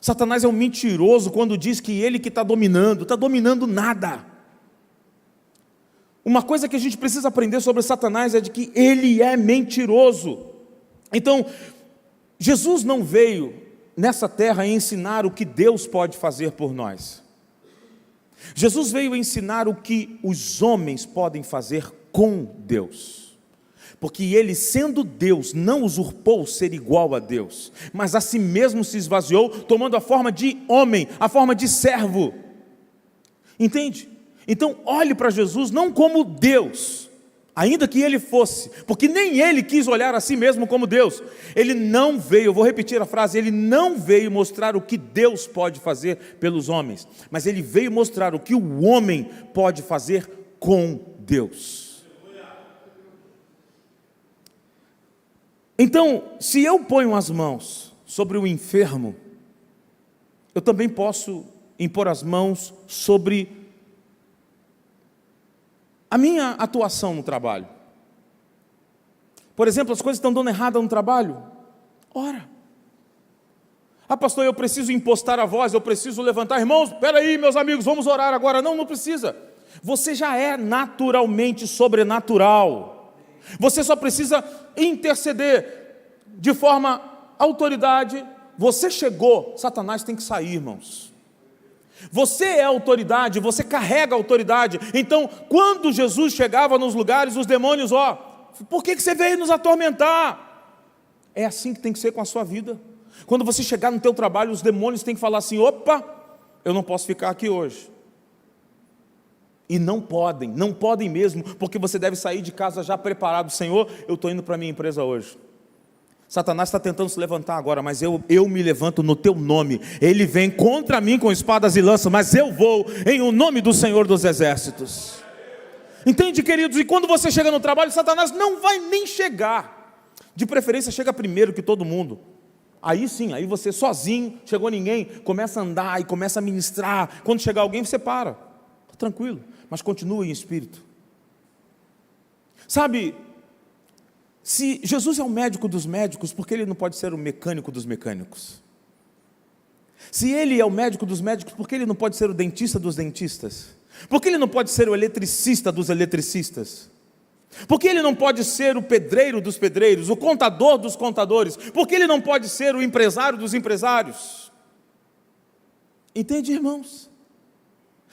Satanás é um mentiroso quando diz que ele que está dominando nada. Uma coisa que a gente precisa aprender sobre Satanás é de que ele é mentiroso. Então, Jesus não veio nessa terra ensinar o que Deus pode fazer por nós. Jesus veio ensinar o que os homens podem fazer com Deus. Porque ele, sendo Deus, não usurpou ser igual a Deus, mas a si mesmo se esvaziou, tomando a forma de homem, a forma de servo. Entende? Então olhe para Jesus não como Deus, ainda que ele fosse, porque nem ele quis olhar a si mesmo como Deus. Ele não veio, eu vou repetir a frase, ele não veio mostrar o que Deus pode fazer pelos homens, mas ele veio mostrar o que o homem pode fazer com Deus. Então, se eu ponho as mãos sobre o enfermo, eu também posso impor as mãos sobre a minha atuação no trabalho. Por exemplo, as coisas estão dando errado no trabalho. Ora. Ah, pastor, eu preciso impostar a voz, eu preciso levantar. Irmãos, espera aí, meus amigos, vamos orar agora. Não, não precisa. Você já é naturalmente sobrenatural. Você só precisa interceder de forma autoridade. Você chegou, Satanás tem que sair, irmãos. Você é autoridade, você carrega autoridade. Então, quando Jesus chegava nos lugares, os demônios, por que você veio nos atormentar? É assim que tem que ser com a sua vida. Quando você chegar no teu trabalho, os demônios têm que falar assim: opa, eu não posso ficar aqui hoje. E não podem mesmo, porque você deve sair de casa já preparado. Senhor, eu estou indo para a minha empresa hoje. Satanás está tentando se levantar agora, mas eu me levanto no teu nome. Ele vem contra mim com espadas e lanças, mas eu vou em o nome do Senhor dos Exércitos. Entende, queridos? E quando você chega no trabalho, Satanás não vai nem chegar. De preferência chega primeiro que todo mundo. Aí sim, aí você sozinho, chegou ninguém, começa a andar e começa a ministrar. Quando chegar alguém, você para. Está tranquilo, mas continua em espírito. Sabe, se Jesus é o médico dos médicos, por que ele não pode ser o mecânico dos mecânicos? Se ele é o médico dos médicos, por que ele não pode ser o dentista dos dentistas? Por que ele não pode ser o eletricista dos eletricistas? Por que ele não pode ser o pedreiro dos pedreiros, o contador dos contadores? Por que ele não pode ser o empresário dos empresários? Entende, irmãos?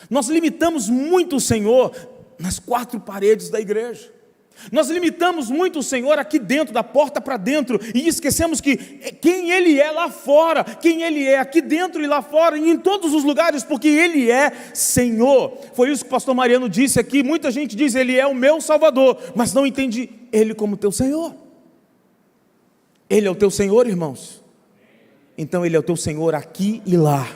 Nós limitamos muito o Senhor nas quatro paredes da igreja. Nós limitamos muito o Senhor aqui dentro, da porta para dentro, e esquecemos que quem Ele é lá fora, quem Ele é aqui dentro e lá fora, e em todos os lugares, porque Ele é Senhor. Foi isso que o pastor Mariano disse aqui. Muita gente diz: Ele é o meu Salvador, mas não entende Ele como teu Senhor. Ele é o teu Senhor, irmãos. Então Ele é o teu Senhor aqui e lá.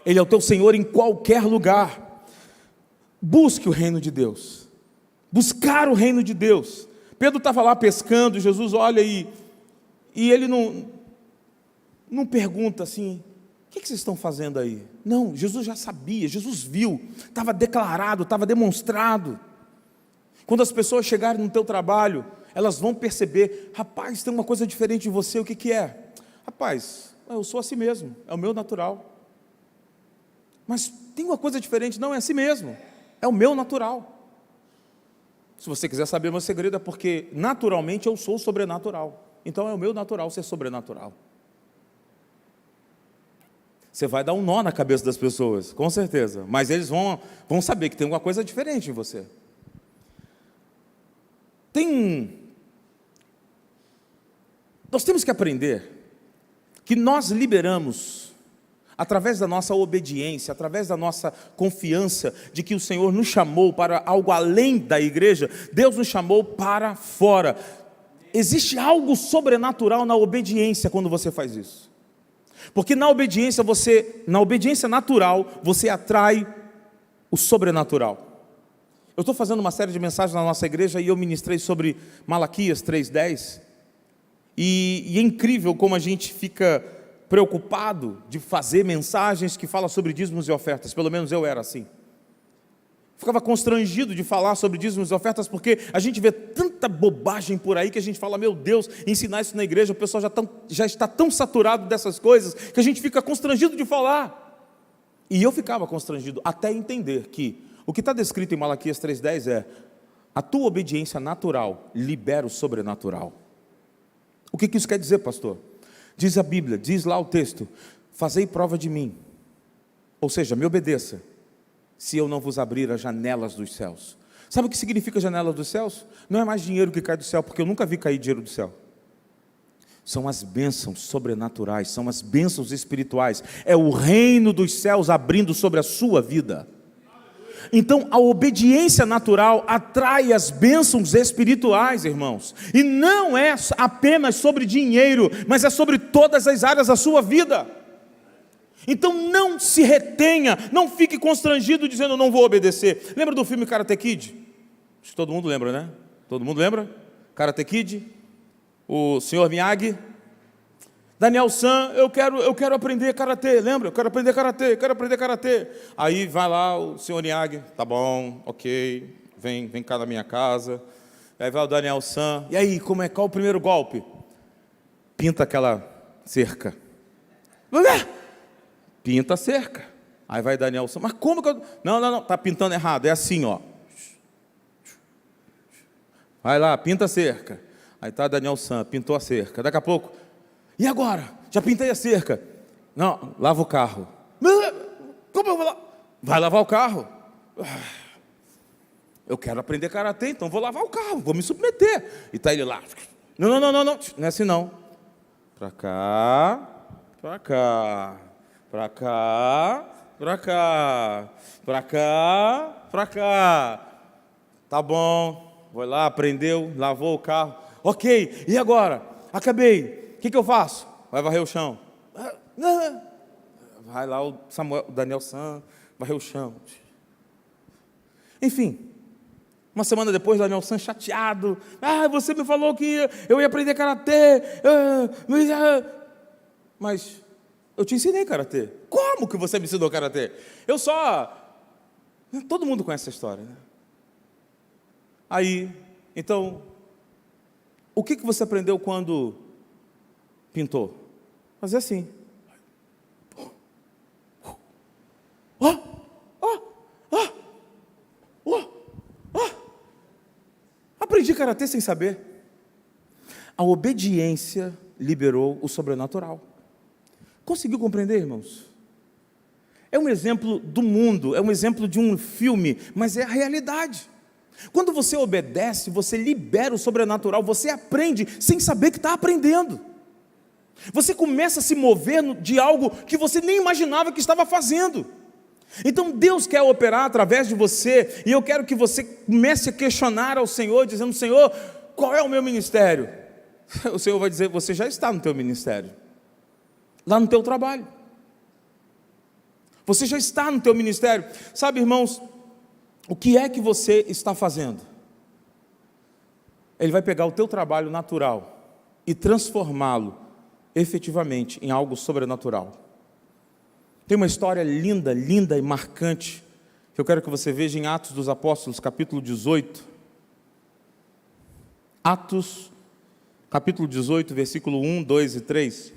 Ele é o teu Senhor em qualquer lugar. Busque o reino de Deus. Buscar o reino de Deus. Pedro estava lá pescando, Jesus olha e ele não pergunta assim: o que vocês estão fazendo aí? Não, Jesus já sabia, Jesus viu, estava declarado, estava demonstrado. Quando as pessoas chegarem no teu trabalho, elas vão perceber: rapaz, tem uma coisa diferente de você, o que que é? Rapaz, eu sou assim mesmo, é o meu natural. Mas tem uma coisa diferente, não é assim mesmo, é o meu natural. Se você quiser saber o meu segredo, é porque naturalmente eu sou sobrenatural. Então é o meu natural ser sobrenatural. Você vai dar um nó na cabeça das pessoas, com certeza, mas eles vão saber que tem alguma coisa diferente em você. Nós temos que aprender que nós liberamos, através da nossa obediência, através da nossa confiança de que o Senhor nos chamou para algo além da igreja, Deus nos chamou para fora. Existe algo sobrenatural na obediência quando você faz isso. Porque na obediência natural, você atrai o sobrenatural. Eu estou fazendo uma série de mensagens na nossa igreja e eu ministrei sobre Malaquias 3:10. E é incrível como a gente fica preocupado de fazer mensagens que falam sobre dízimos e ofertas. Pelo menos eu era assim. Ficava constrangido de falar sobre dízimos e ofertas, porque a gente vê tanta bobagem por aí que a gente fala: meu Deus, ensinar isso na igreja, o pessoal já está tão saturado dessas coisas, que a gente fica constrangido de falar. E eu ficava constrangido até entender que o que está descrito em Malaquias 3:10 é: a tua obediência natural libera o sobrenatural. O que isso quer dizer, pastor? Diz a Bíblia, diz lá o texto: fazei prova de mim, ou seja, me obedeça, se eu não vos abrir as janelas dos céus. Sabe o que significa janelas dos céus? Não é mais dinheiro que cai do céu, porque eu nunca vi cair dinheiro do céu. São as bênçãos sobrenaturais, são as bênçãos espirituais, é o reino dos céus abrindo sobre a sua vida. Então a obediência natural atrai as bênçãos espirituais, irmãos, e não é apenas sobre dinheiro, mas é sobre todas as áreas da sua vida. Então não se retenha, não fique constrangido dizendo: não vou obedecer. Lembra do filme Karate Kid? Acho que todo mundo lembra, né? Todo mundo lembra? Karate Kid, o Sr. Miyagi, Daniel San: eu quero aprender karatê, lembra? Eu quero aprender karatê. Aí vai lá o Sr. Miyagi: tá bom, ok, vem cá na minha casa. Aí vai o Daniel San: e aí, qual o primeiro golpe? Pinta aquela cerca. Pinta a cerca. Aí vai Daniel San: mas como que eu... Não, está pintando errado, é assim, ó. Vai lá, pinta a cerca. Aí está Daniel San, pintou a cerca. Daqui a pouco: e agora? Já pintei a cerca. Não, lava o carro. Como eu vou lá? Vai lavar o carro. Eu quero aprender karatê, então vou lavar o carro, vou me submeter. E está ele lá: não é assim não. Para cá, para cá, para cá, para cá, para cá, para cá. Tá bom, foi lá, aprendeu, lavou o carro. Ok, e agora? Acabei. O que eu faço? Vai varrer o chão. Vai lá o Daniel San, varrer o chão. Enfim, uma semana depois, Daniel San chateado: você me falou que eu ia aprender karatê, mas eu te ensinei karatê. Como que você me ensinou karatê? Todo mundo conhece essa história, né? Aí, então, o que você aprendeu quando pintou? Fazer assim. Aprendi karatê sem saber. A obediência liberou o sobrenatural. Conseguiu compreender, irmãos? É um exemplo do mundo, é um exemplo de um filme, mas é a realidade. Quando você obedece, você libera o sobrenatural, você aprende sem saber que está aprendendo. Você começa a se mover de algo que você nem imaginava que estava fazendo. Então Deus quer operar através de você, e eu quero que você comece a questionar ao Senhor, dizendo: Senhor, qual é o meu ministério? O Senhor vai dizer: você já está no teu ministério, lá no teu trabalho. Você já está no teu ministério. Sabe, irmãos, o que é que você está fazendo? Ele vai pegar o teu trabalho natural e transformá-lo efetivamente em algo sobrenatural. Tem uma história linda, linda e marcante, que eu quero que você veja em Atos dos Apóstolos, capítulo 18. Atos, capítulo 18, versículo 1, 2 e 3.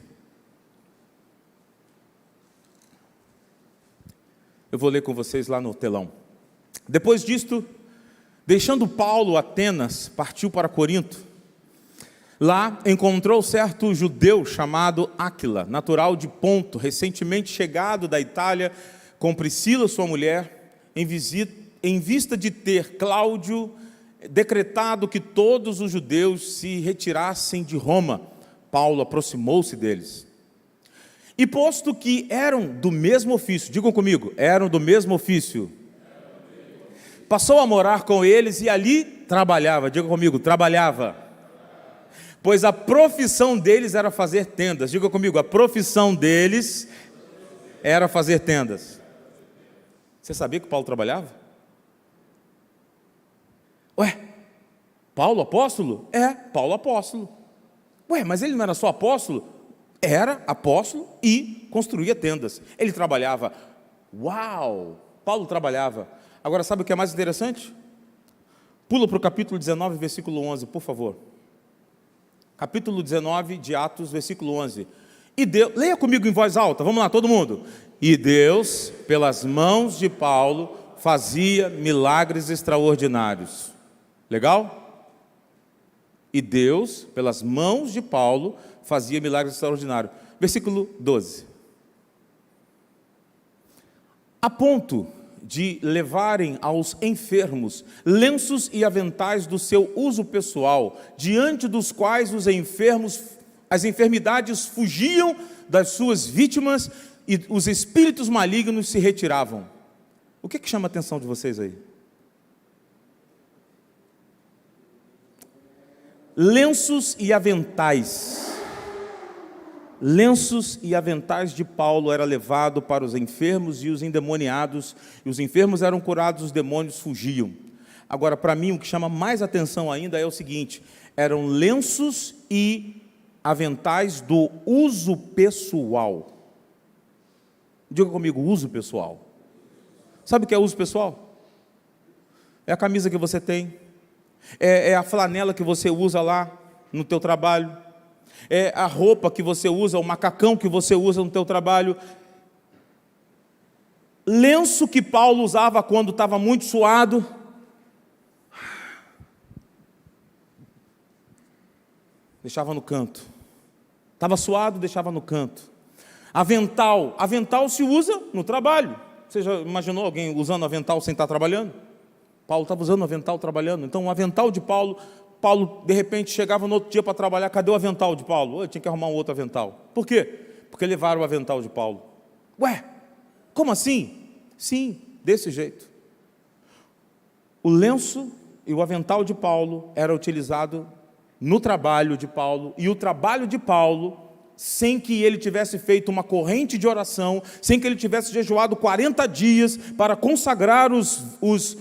Eu vou ler com vocês lá no telão. Depois disto, deixando Paulo Atenas, partiu para Corinto. Lá encontrou certo judeu chamado Áquila, natural de Ponto, recentemente chegado da Itália, com Priscila, sua mulher, em vista de ter Cláudio decretado que todos os judeus se retirassem de Roma. Paulo aproximou-se deles. E posto que eram do mesmo ofício, digam comigo, eram do mesmo ofício, passou a morar com eles e ali trabalhava, digam comigo, trabalhava. Pois a profissão deles era fazer tendas, diga comigo, a profissão deles era fazer tendas. Você sabia que Paulo trabalhava? Ué, Paulo apóstolo? É, Paulo apóstolo. Ué, mas ele não era só apóstolo? Era apóstolo e construía tendas. Ele trabalhava. Uau! Paulo trabalhava. Agora, sabe o que é mais interessante? Pula para o capítulo 19, versículo 11, por favor. Capítulo 19 de Atos, versículo 11. E Deus, leia comigo em voz alta, vamos lá, todo mundo. E Deus, pelas mãos de Paulo, fazia milagres extraordinários. Legal? E Deus, pelas mãos de Paulo, fazia milagres extraordinários. Versículo 12. A ponto de levarem aos enfermos lenços e aventais do seu uso pessoal, diante dos quais os enfermos, as enfermidades fugiam das suas vítimas e os espíritos malignos se retiravam. O que chama a atenção de vocês aí? Lenços e aventais. Lenços e aventais de Paulo era levado para os enfermos e os endemoniados, e os enfermos eram curados, os demônios fugiam. Agora, para mim, o que chama mais atenção ainda é o seguinte: eram lenços e aventais do uso pessoal. Diga comigo, uso pessoal. Sabe o que é uso pessoal? É a camisa que você tem, é a flanela que você usa lá no teu trabalho, é a roupa que você usa, o macacão que você usa no teu trabalho. Lenço que Paulo usava quando estava muito suado. Deixava no canto. Estava suado, deixava no canto. Avental. Avental se usa no trabalho. Você já imaginou alguém usando avental sem estar trabalhando? Paulo estava usando avental trabalhando. Então o avental de Paulo, de repente chegava no outro dia para trabalhar, cadê o avental de Paulo? Eu tinha que arrumar um outro avental. Por quê? Porque levaram o avental de Paulo. Ué, como assim? Sim, desse jeito. O lenço e o avental de Paulo era utilizado no trabalho de Paulo, e o trabalho de Paulo, sem que ele tivesse feito uma corrente de oração, sem que ele tivesse jejuado 40 dias para consagrar os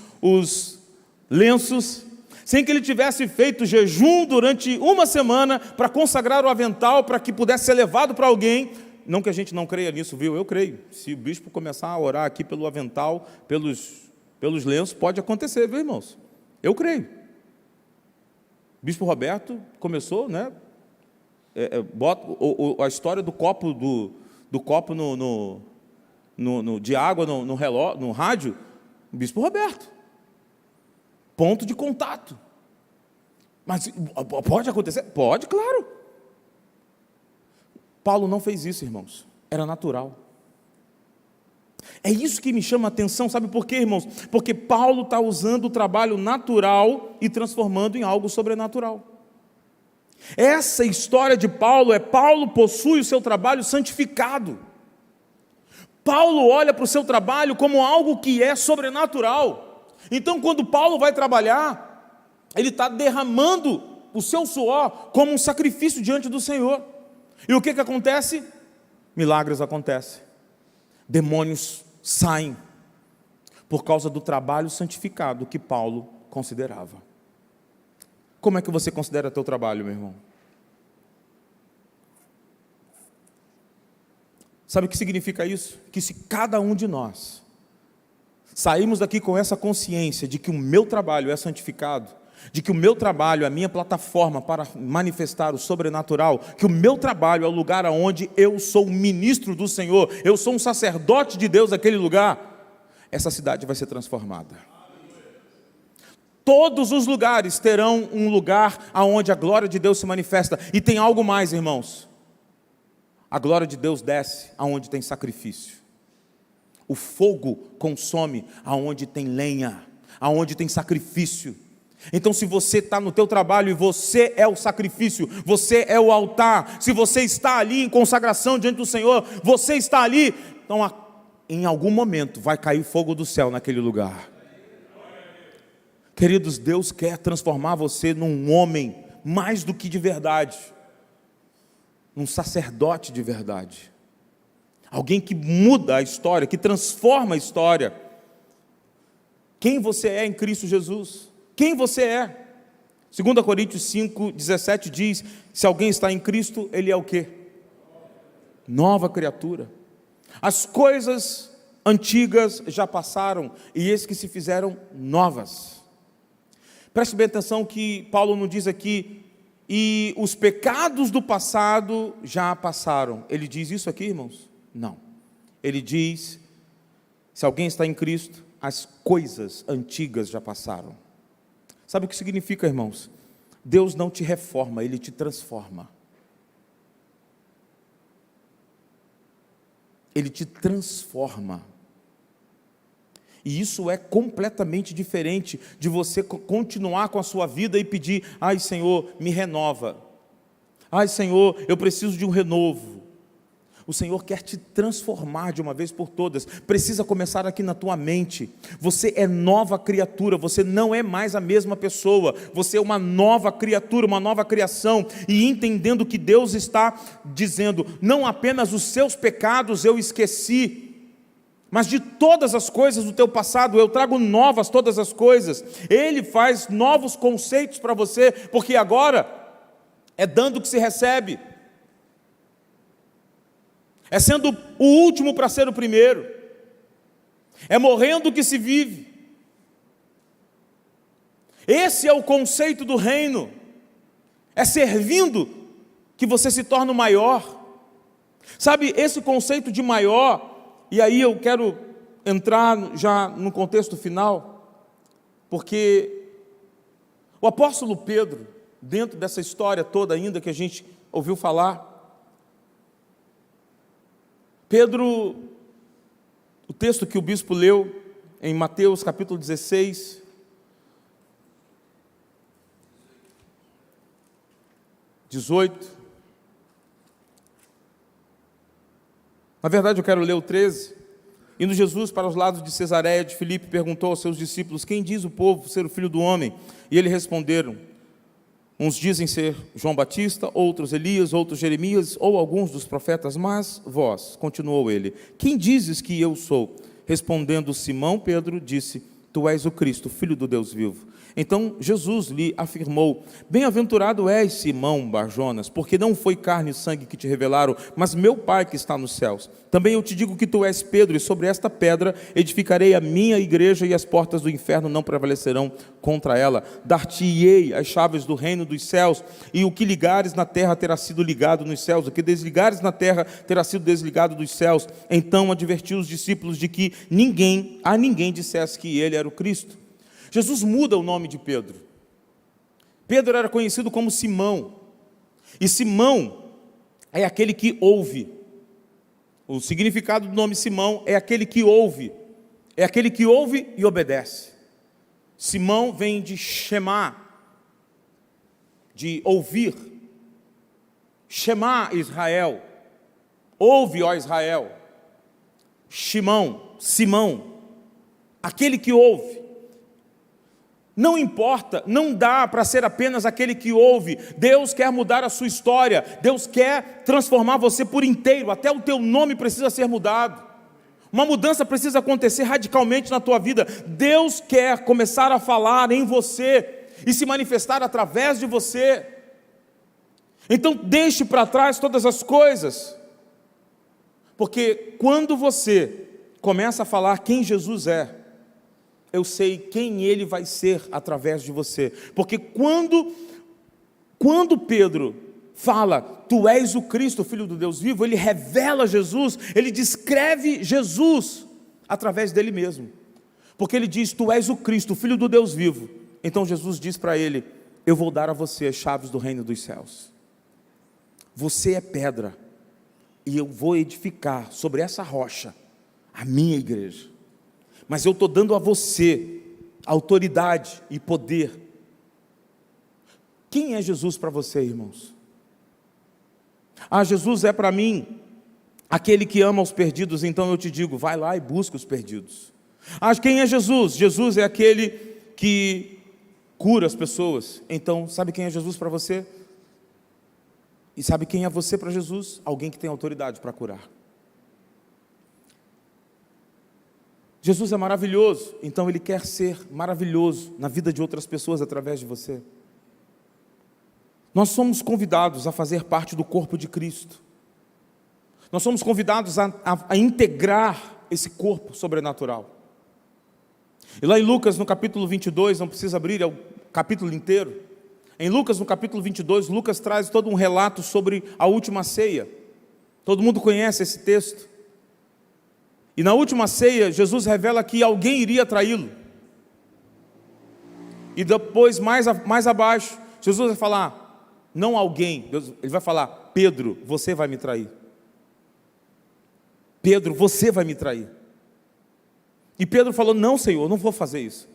lenços, sem que ele tivesse feito jejum durante uma semana para consagrar o avental, para que pudesse ser levado para alguém. Não que a gente não creia nisso, viu? Eu creio. Se o bispo começar a orar aqui pelo avental, pelos lenços, pode acontecer, viu, irmãos? Eu creio. Bispo Roberto começou, né? Bota a história do copo de água no relógio, no rádio. Bispo Roberto. Ponto de contato. Mas pode acontecer? Pode, claro. Paulo não fez isso, irmãos. Era natural. É isso que me chama a atenção, sabe por quê, irmãos? Porque Paulo está usando o trabalho natural e transformando em algo sobrenatural. Essa história de Paulo Paulo possui o seu trabalho santificado. Paulo olha para o seu trabalho como algo que é sobrenatural. Então, quando Paulo vai trabalhar, ele está derramando o seu suor como um sacrifício diante do Senhor. E o que acontece? Milagres acontecem. Demônios saem por causa do trabalho santificado que Paulo considerava. Como é que você considera teu trabalho, meu irmão? Sabe o que significa isso? Que se cada um de nós sairmos daqui com essa consciência de que o meu trabalho é santificado, de que o meu trabalho é a minha plataforma para manifestar o sobrenatural, que o meu trabalho é o lugar onde eu sou ministro do Senhor, eu sou um sacerdote de Deus naquele lugar, essa cidade vai ser transformada. Todos os lugares terão um lugar onde a glória de Deus se manifesta. E tem algo mais, irmãos. A glória de Deus desce aonde tem sacrifício. O fogo consome aonde tem lenha, aonde tem sacrifício. Então, se você está no teu trabalho e você é o sacrifício, você é o altar, se você está ali em consagração diante do Senhor, você está ali, então em algum momento vai cair fogo do céu naquele lugar. Queridos, Deus quer transformar você num homem mais do que de verdade, num sacerdote de verdade, alguém que muda a história, que transforma a história. Quem você é em Cristo Jesus? Quem você é? 2 Coríntios 5:17 diz: se alguém está em Cristo, ele é o quê? Nova criatura. As coisas antigas já passaram, e eis que se fizeram novas. Preste bem atenção que Paulo não diz aqui, e os pecados do passado já passaram. Ele diz isso aqui, irmãos? Não. Ele diz, se alguém está em Cristo, as coisas antigas já passaram. Sabe o que significa, irmãos? Deus não te reforma, Ele te transforma. Ele te transforma. E isso é completamente diferente de você continuar com a sua vida e pedir: ai Senhor, me renova. Ai Senhor, eu preciso de um renovo. O Senhor quer te transformar de uma vez por todas. Precisa começar aqui na tua mente. Você é nova criatura, você não é mais a mesma pessoa. Você é uma nova criatura, uma nova criação. E entendendo que Deus está dizendo: não apenas os seus pecados eu esqueci, mas de todas as coisas do teu passado, eu trago novas todas as coisas. Ele faz novos conceitos para você, porque agora é dando que se recebe, é sendo o último para ser o primeiro, é morrendo que se vive. Esse é o conceito do reino, é servindo que você se torna o maior. Sabe, esse conceito de maior. E aí eu quero entrar já no contexto final, porque o apóstolo Pedro, dentro dessa história toda ainda que a gente ouviu falar, Pedro, o texto que o bispo leu em Mateus capítulo 16, na verdade eu quero ler o 13. Indo Jesus para os lados de Cesareia de Filipe, perguntou aos seus discípulos: quem diz o povo ser o Filho do Homem? E eles responderam: uns dizem ser João Batista, outros Elias, outros Jeremias, ou alguns dos profetas, mas vós, continuou ele, quem dizes que eu sou? Respondendo Simão Pedro, disse: tu és o Cristo, Filho do Deus vivo. Então Jesus lhe afirmou: bem-aventurado és, Simão Bar-Jonas, porque não foi carne e sangue que te revelaram, mas meu Pai que está nos céus. Também eu te digo que tu és Pedro, e sobre esta pedra edificarei a minha igreja, e as portas do inferno não prevalecerão contra ela. Dar-te-ei as chaves do reino dos céus, e o que ligares na terra terá sido ligado nos céus, o que desligares na terra terá sido desligado dos céus. Então advertiu os discípulos de que a ninguém dissesse que ele era o Cristo. Jesus muda o nome de Pedro. Pedro era conhecido como Simão, e Simão é aquele que ouve. O significado do nome Simão é aquele que ouve, é aquele que ouve e obedece. Simão vem de Shema, de ouvir. Shema Israel, ouve, ó Israel. Simão, aquele que ouve. Não importa, não dá para ser apenas aquele que ouve. Deus quer mudar a sua história, Deus quer transformar você por inteiro, até o teu nome precisa ser mudado. Uma mudança precisa acontecer radicalmente na tua vida. Deus quer começar a falar em você e se manifestar através de você. Então deixe para trás todas as coisas, porque quando você começa a falar quem Jesus é, eu sei quem Ele vai ser através de você. Porque quando Pedro fala, tu és o Cristo, o Filho do Deus vivo, ele revela Jesus, ele descreve Jesus através dele mesmo. Porque ele diz, tu és o Cristo, o Filho do Deus vivo. Então Jesus diz para ele, eu vou dar a você as chaves do reino dos céus. Você é pedra, e eu vou edificar sobre essa rocha a minha igreja. Mas eu estou dando a você autoridade e poder. Quem é Jesus para você, irmãos? Jesus é para mim aquele que ama os perdidos, então eu te digo, vai lá e busca os perdidos. Quem é Jesus? Jesus é aquele que cura as pessoas. Então, sabe quem é Jesus para você? E sabe quem é você para Jesus? Alguém que tem autoridade para curar. Jesus é maravilhoso, então Ele quer ser maravilhoso na vida de outras pessoas através de você. Nós somos convidados a fazer parte do corpo de Cristo. Nós somos convidados a integrar esse corpo sobrenatural. E lá em Lucas, no capítulo 22, não precisa abrir, é o capítulo inteiro. Em Lucas, no capítulo 22, Lucas traz todo um relato sobre a última ceia. Todo mundo conhece esse texto. E na última ceia, Jesus revela que alguém iria traí-lo. E depois, mais abaixo, Jesus vai falar, não alguém, ele vai falar, Pedro, você vai me trair. Pedro, você vai me trair. E Pedro falou, não, Senhor, não vou fazer isso.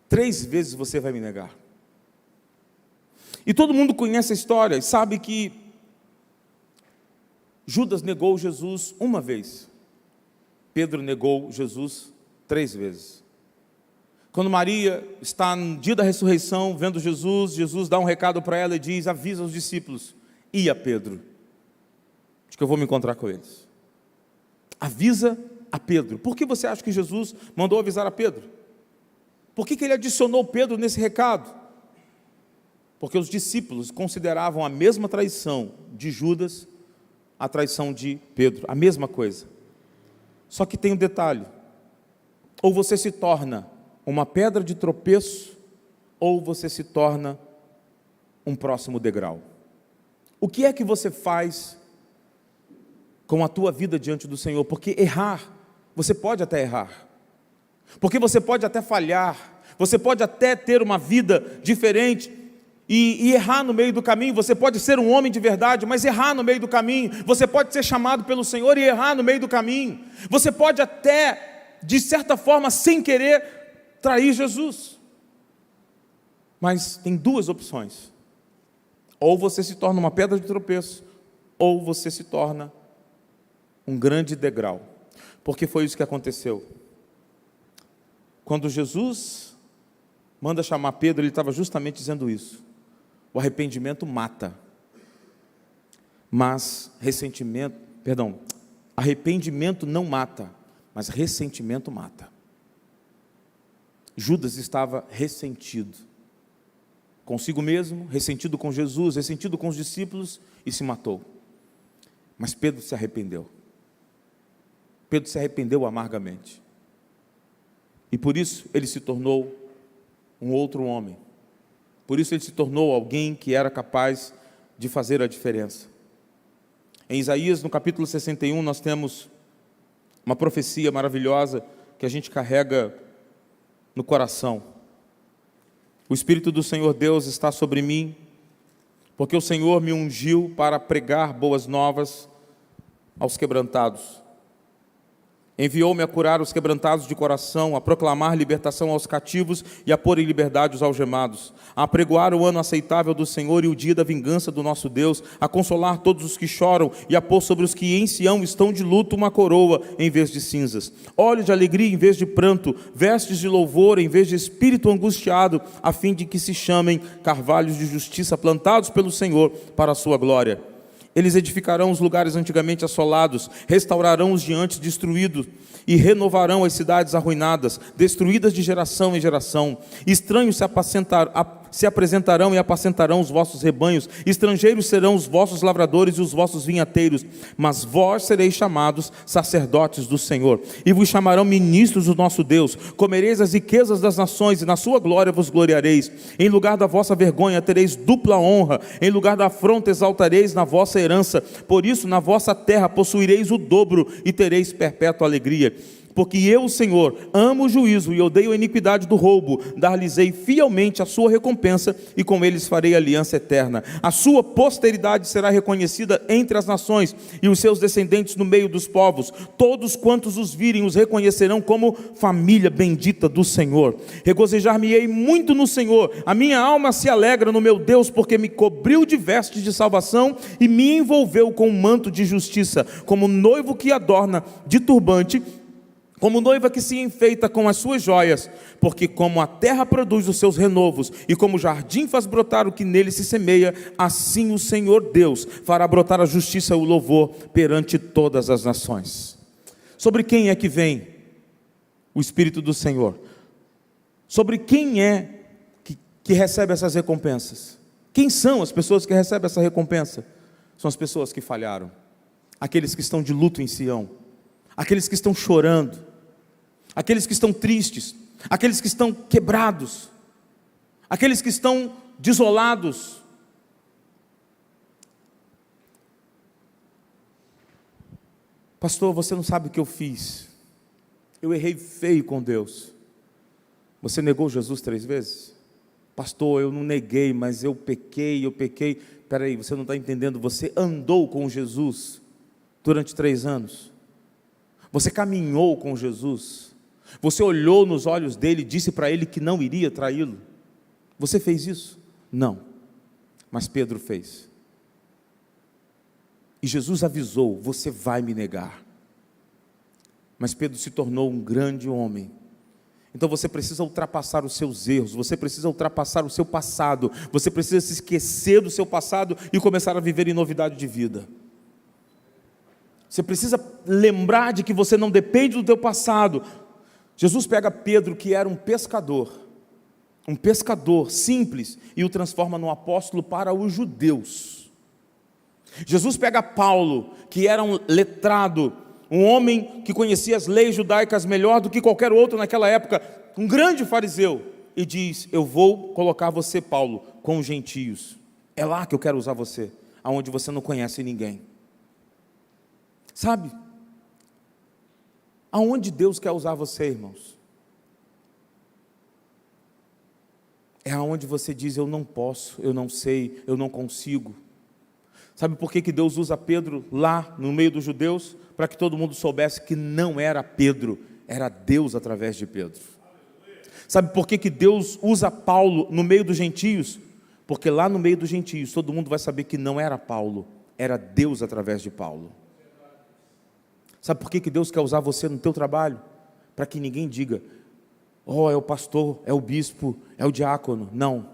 3 vezes você vai me negar. E todo mundo conhece a história e sabe que Judas negou Jesus uma vez. Pedro negou Jesus 3 vezes. Quando Maria está no dia da ressurreição, vendo Jesus, Jesus dá um recado para ela e diz, avisa os discípulos, e a Pedro, de que eu vou me encontrar com eles. Avisa a Pedro. Por que você acha que Jesus mandou avisar a Pedro? Por que ele adicionou Pedro nesse recado? Porque os discípulos consideravam a mesma traição de Judas, a traição de Pedro, a mesma coisa. Só que tem um detalhe, ou você se torna uma pedra de tropeço, ou você se torna um próximo degrau. O que é que você faz com a tua vida diante do Senhor? Porque errar, você pode até errar, porque você pode até falhar, você pode até ter uma vida diferente, e errar no meio do caminho. Você pode ser um homem de verdade, mas errar no meio do caminho. Você pode ser chamado pelo Senhor e errar no meio do caminho. Você pode até, de certa forma, sem querer, trair Jesus. Mas tem 2 opções. Ou você se torna uma pedra de tropeço, ou você se torna um grande degrau. Porque foi isso que aconteceu. Quando Jesus manda chamar Pedro, ele estava justamente dizendo isso. O arrependimento mata, mas arrependimento não mata, mas ressentimento mata. Judas estava ressentido consigo mesmo, ressentido com Jesus, ressentido com os discípulos e se matou. Mas Pedro se arrependeu. Pedro se arrependeu amargamente. E por isso ele se tornou um outro homem. Por isso ele se tornou alguém que era capaz de fazer a diferença. Em Isaías, no capítulo 61, nós temos uma profecia maravilhosa que a gente carrega no coração. O Espírito do Senhor Deus está sobre mim, porque o Senhor me ungiu para pregar boas novas aos quebrantados. Enviou-me a curar os quebrantados de coração, a proclamar libertação aos cativos e a pôr em liberdade os algemados, a apregoar o ano aceitável do Senhor e o dia da vingança do nosso Deus, a consolar todos os que choram e a pôr sobre os que em Sião estão de luto uma coroa em vez de cinzas, olhos de alegria em vez de pranto, vestes de louvor em vez de espírito angustiado, a fim de que se chamem carvalhos de justiça plantados pelo Senhor para a sua glória. Eles edificarão os lugares antigamente assolados, restaurarão os de antes destruídos e renovarão as cidades arruinadas, destruídas de geração em geração. Estranhos se se apresentarão e apacentarão os vossos rebanhos, estrangeiros serão os vossos lavradores e os vossos vinhateiros, mas vós sereis chamados sacerdotes do Senhor, e vos chamarão ministros do nosso Deus. Comereis as riquezas das nações, e na sua glória vos gloriareis. Em lugar da vossa vergonha tereis dupla honra, em lugar da afronta exaltareis na vossa herança. Por isso na vossa terra possuireis o dobro, e tereis perpétua alegria. Porque eu, o Senhor, amo o juízo e odeio a iniquidade do roubo. Dar-lhes-ei fielmente a sua recompensa, e com eles farei aliança eterna. A sua posteridade será reconhecida entre as nações, e os seus descendentes no meio dos povos. Todos quantos os virem os reconhecerão como família bendita do Senhor. Regozijar-me-ei muito no Senhor, a minha alma se alegra no meu Deus, porque me cobriu de vestes de salvação e me envolveu com um manto de justiça, como noivo que adorna de turbante, como noiva que se enfeita com as suas joias. Porque como a terra produz os seus renovos, e como o jardim faz brotar o que nele se semeia, assim o Senhor Deus fará brotar a justiça e o louvor perante todas as nações. Sobre quem é que vem o Espírito do Senhor? Sobre quem é que recebe essas recompensas? Quem são as pessoas que recebem essa recompensa? São as pessoas que falharam, aqueles que estão de luto em Sião, aqueles que estão chorando, aqueles que estão tristes, aqueles que estão quebrados, aqueles que estão desolados. Pastor, você não sabe o que eu fiz. Eu errei feio com Deus. Você negou Jesus 3 vezes? Pastor, eu não neguei, mas eu pequei. Espera aí, você não está entendendo. Você andou com Jesus durante 3 anos. Você caminhou com Jesus. Você olhou nos olhos dele e disse para ele que não iria traí-lo. Você fez isso? Não. Mas Pedro fez. E Jesus avisou: você vai me negar. Mas Pedro se tornou um grande homem. Então você precisa ultrapassar os seus erros, você precisa ultrapassar o seu passado, você precisa se esquecer do seu passado e começar a viver em novidade de vida. Você precisa lembrar de que você não depende do teu passado. Jesus pega Pedro, que era um pescador simples, e o transforma num apóstolo para os judeus. Jesus pega Paulo, que era um letrado, um homem que conhecia as leis judaicas melhor do que qualquer outro naquela época, um grande fariseu, e diz: eu vou colocar você, Paulo, com os gentios. É lá que eu quero usar você, aonde você não conhece ninguém. Sabe? Aonde Deus quer usar você, irmãos? É aonde você diz: eu não posso, eu não sei, eu não consigo. Sabe por que Deus usa Pedro lá no meio dos judeus? Para que todo mundo soubesse que não era Pedro, era Deus através de Pedro. Sabe por que Deus usa Paulo no meio dos gentios? Porque lá no meio dos gentios todo mundo vai saber que não era Paulo, era Deus através de Paulo. Sabe por que Deus quer usar você no teu trabalho? Para que ninguém diga: oh, é o pastor, é o bispo, é o diácono. Não,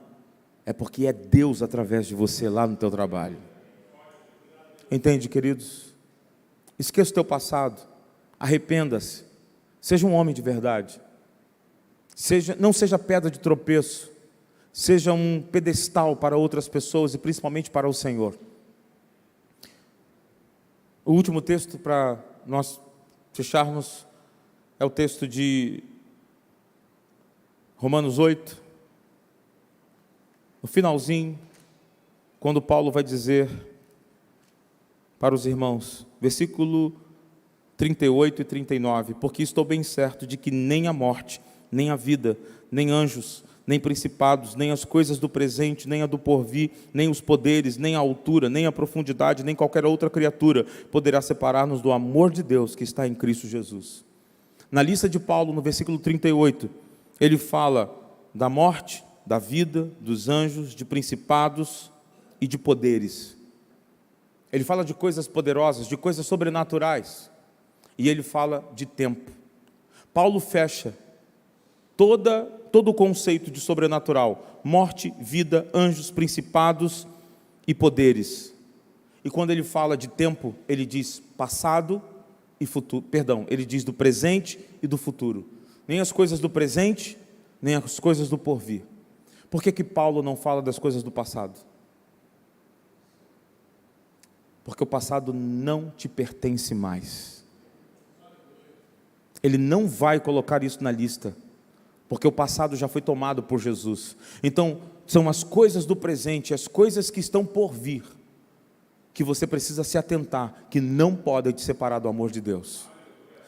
é porque é Deus através de você lá no teu trabalho. Entende, queridos? Esqueça o teu passado, arrependa-se, seja um homem de verdade, não seja pedra de tropeço, seja um pedestal para outras pessoas e principalmente para o Senhor. O último texto para nós fecharmos é o texto de Romanos 8, no finalzinho, quando Paulo vai dizer para os irmãos, versículo 38 e 39, porque estou bem certo de que nem a morte, nem a vida, nem anjos, nem principados, nem as coisas do presente, nem a do porvir, nem os poderes, nem a altura, nem a profundidade, nem qualquer outra criatura poderá separar-nos do amor de Deus que está em Cristo Jesus. Na lista de Paulo, no versículo 38, ele fala da morte, da vida, dos anjos, de principados e de poderes. Ele fala de coisas poderosas, de coisas sobrenaturais, e ele fala de tempo. Paulo fecha todo o conceito de sobrenatural: morte, vida, anjos, principados e poderes. E quando ele fala de tempo, ele diz passado e futuro, ele diz do presente e do futuro. Nem as coisas do presente, nem as coisas do porvir. Por que Paulo não fala das coisas do passado? Porque o passado não te pertence mais. Ele não vai colocar isso na lista, porque o passado já foi tomado por Jesus. Então, são as coisas do presente, as coisas que estão por vir, que você precisa se atentar, que não podem te separar do amor de Deus.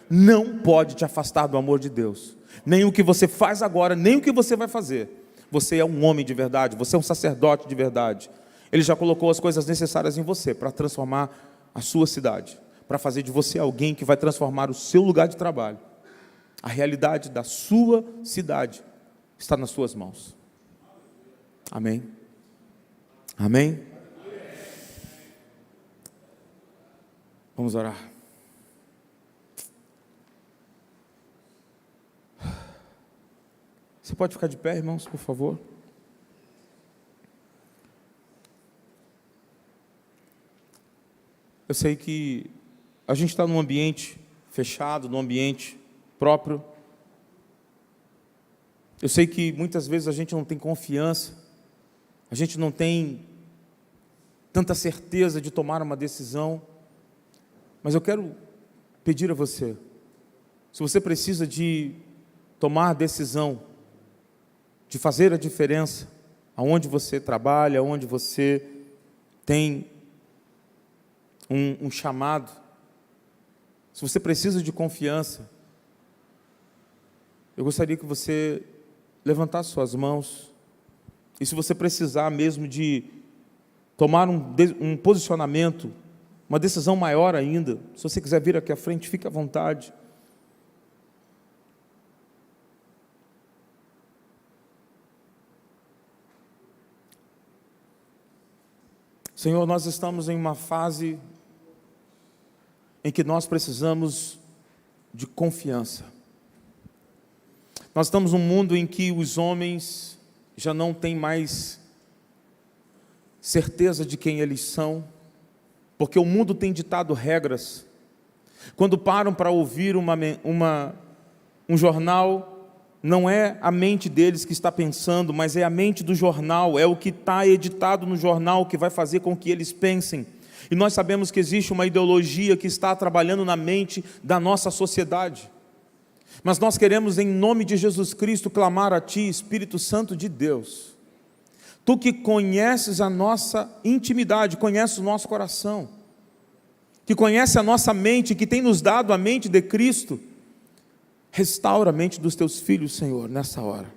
Não pode te afastar do amor de Deus. Nem o que você faz agora, nem o que você vai fazer. Você é um homem de verdade, você é um sacerdote de verdade. Ele já colocou as coisas necessárias em você para transformar a sua cidade, para fazer de você alguém que vai transformar o seu lugar de trabalho. A realidade da sua cidade está nas suas mãos. Amém? Amém? Vamos orar. Você pode ficar de pé, irmãos, por favor? Eu sei que a gente está num ambiente fechado, num ambiente próprio. Eu sei que muitas vezes a gente não tem confiança, a gente não tem tanta certeza de tomar uma decisão, mas eu quero pedir a você, se você precisa de tomar decisão, de fazer a diferença, aonde você trabalha, aonde você tem um chamado, se você precisa de confiança, eu gostaria que você levantasse suas mãos, e se você precisar mesmo de tomar um posicionamento, uma decisão maior ainda, se você quiser vir aqui à frente, fique à vontade. Senhor, nós estamos em uma fase em que nós precisamos de confiança. Nós estamos num mundo em que os homens já não têm mais certeza de quem eles são, porque o mundo tem ditado regras. Quando param para ouvir um jornal, não é a mente deles que está pensando, mas é a mente do jornal, é o que está editado no jornal que vai fazer com que eles pensem. E nós sabemos que existe uma ideologia que está trabalhando na mente da nossa sociedade. Mas nós queremos, em nome de Jesus Cristo, clamar a Ti, Espírito Santo de Deus. Tu que conheces a nossa intimidade, conheces o nosso coração, que conhece a nossa mente, que tem nos dado a mente de Cristo, restaura a mente dos Teus filhos, Senhor, nessa hora.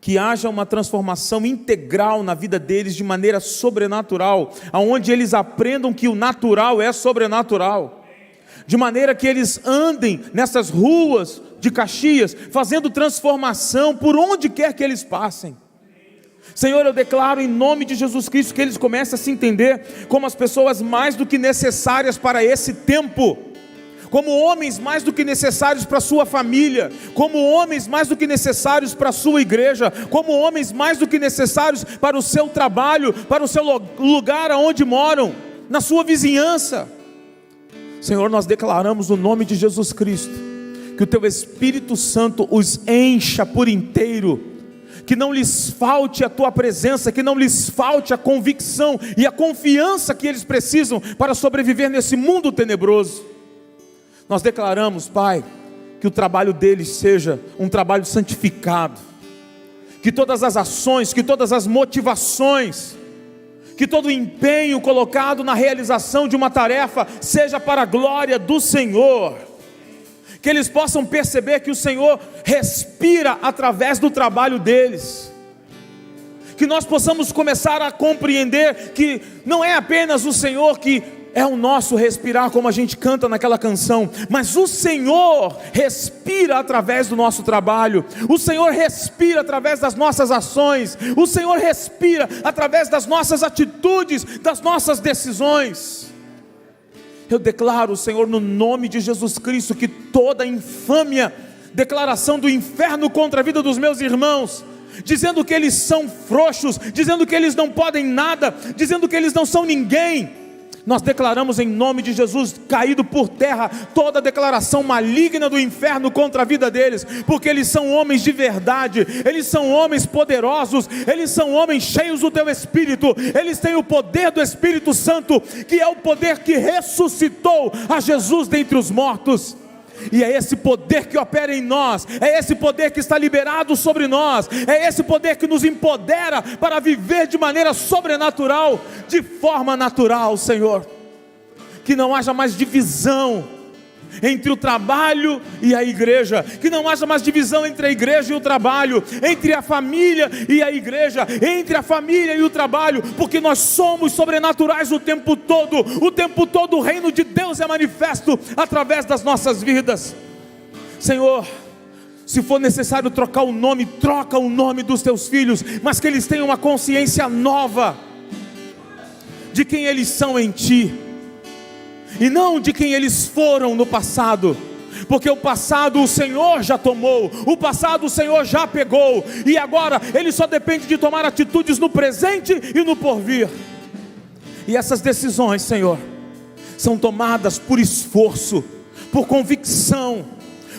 Que haja uma transformação integral na vida deles de maneira sobrenatural, aonde eles aprendam que o natural é sobrenatural, de maneira que eles andem nessas ruas de Caxias, fazendo transformação por onde quer que eles passem. Senhor, eu declaro em nome de Jesus Cristo que eles comecem a se entender como as pessoas mais do que necessárias para esse tempo, como homens mais do que necessários para a sua família, como homens mais do que necessários para a sua igreja, como homens mais do que necessários para o seu trabalho, para o seu lugar aonde moram, na sua vizinhança. Senhor, nós declaramos o nome de Jesus Cristo, que o Teu Espírito Santo os encha por inteiro, que não lhes falte a Tua presença, que não lhes falte a convicção e a confiança que eles precisam para sobreviver nesse mundo tenebroso. Nós declaramos, Pai, que o trabalho deles seja um trabalho santificado, que todas as ações, que todas as motivações, que todo o empenho colocado na realização de uma tarefa seja para a glória do Senhor, que eles possam perceber que o Senhor respira através do trabalho deles, que nós possamos começar a compreender que não é apenas o Senhor que é o nosso respirar, como a gente canta naquela canção, mas o Senhor respira através do nosso trabalho, o Senhor respira através das nossas ações, o Senhor respira através das nossas atitudes, das nossas decisões. Eu declaro, Senhor, no nome de Jesus Cristo, que toda infâmia, declaração do inferno contra a vida dos meus irmãos, dizendo que eles são frouxos, dizendo que eles não podem nada, dizendo que eles não são ninguém, Nós declaramos em nome de Jesus, caído por terra, toda declaração maligna do inferno contra a vida deles, porque eles são homens de verdade, eles são homens poderosos, eles são homens cheios do teu Espírito, eles têm o poder do Espírito Santo, que é o poder que ressuscitou a Jesus dentre os mortos. E é esse poder que opera em nós, é esse poder que está liberado sobre nós, é esse poder que nos empodera para viver de maneira sobrenatural, de forma natural, Senhor. Que não haja mais divisão entre o trabalho e a igreja, que não haja mais divisão entre a igreja e o trabalho, entre a família e a igreja, entre a família e o trabalho, porque nós somos sobrenaturais o tempo todo o reino de Deus é manifesto através das nossas vidas. Senhor, se for necessário trocar o nome, troca o nome dos teus filhos, mas que eles tenham uma consciência nova de quem eles são em Ti, e não de quem eles foram no passado, porque o passado o Senhor já tomou, o passado o Senhor já pegou, e agora ele só depende de tomar atitudes no presente e no porvir. E essas decisões, Senhor, são tomadas por esforço, por convicção,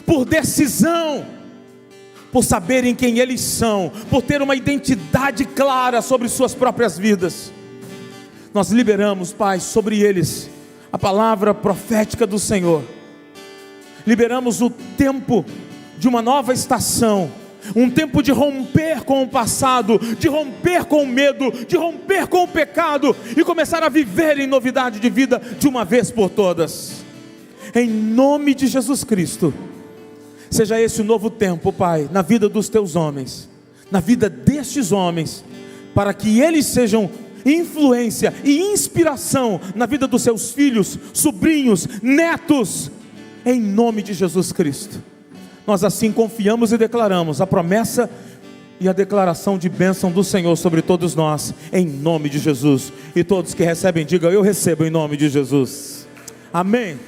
por decisão, por saberem quem eles são, por ter uma identidade clara sobre suas próprias vidas. Nós liberamos, Pai, sobre eles a palavra profética do Senhor. Liberamos o tempo de uma nova estação, um tempo de romper com o passado, de romper com o medo, de romper com o pecado e começar a viver em novidade de vida de uma vez por todas. Em nome de Jesus Cristo, seja esse o novo tempo, Pai, na vida dos teus homens, na vida destes homens, para que eles sejam influência e inspiração na vida dos seus filhos, sobrinhos, netos, em nome de Jesus Cristo. Nós assim confiamos e declaramos a promessa e a declaração de bênção do Senhor sobre todos nós, em nome de Jesus. E todos que recebem, digam: eu recebo em nome de Jesus. Amém.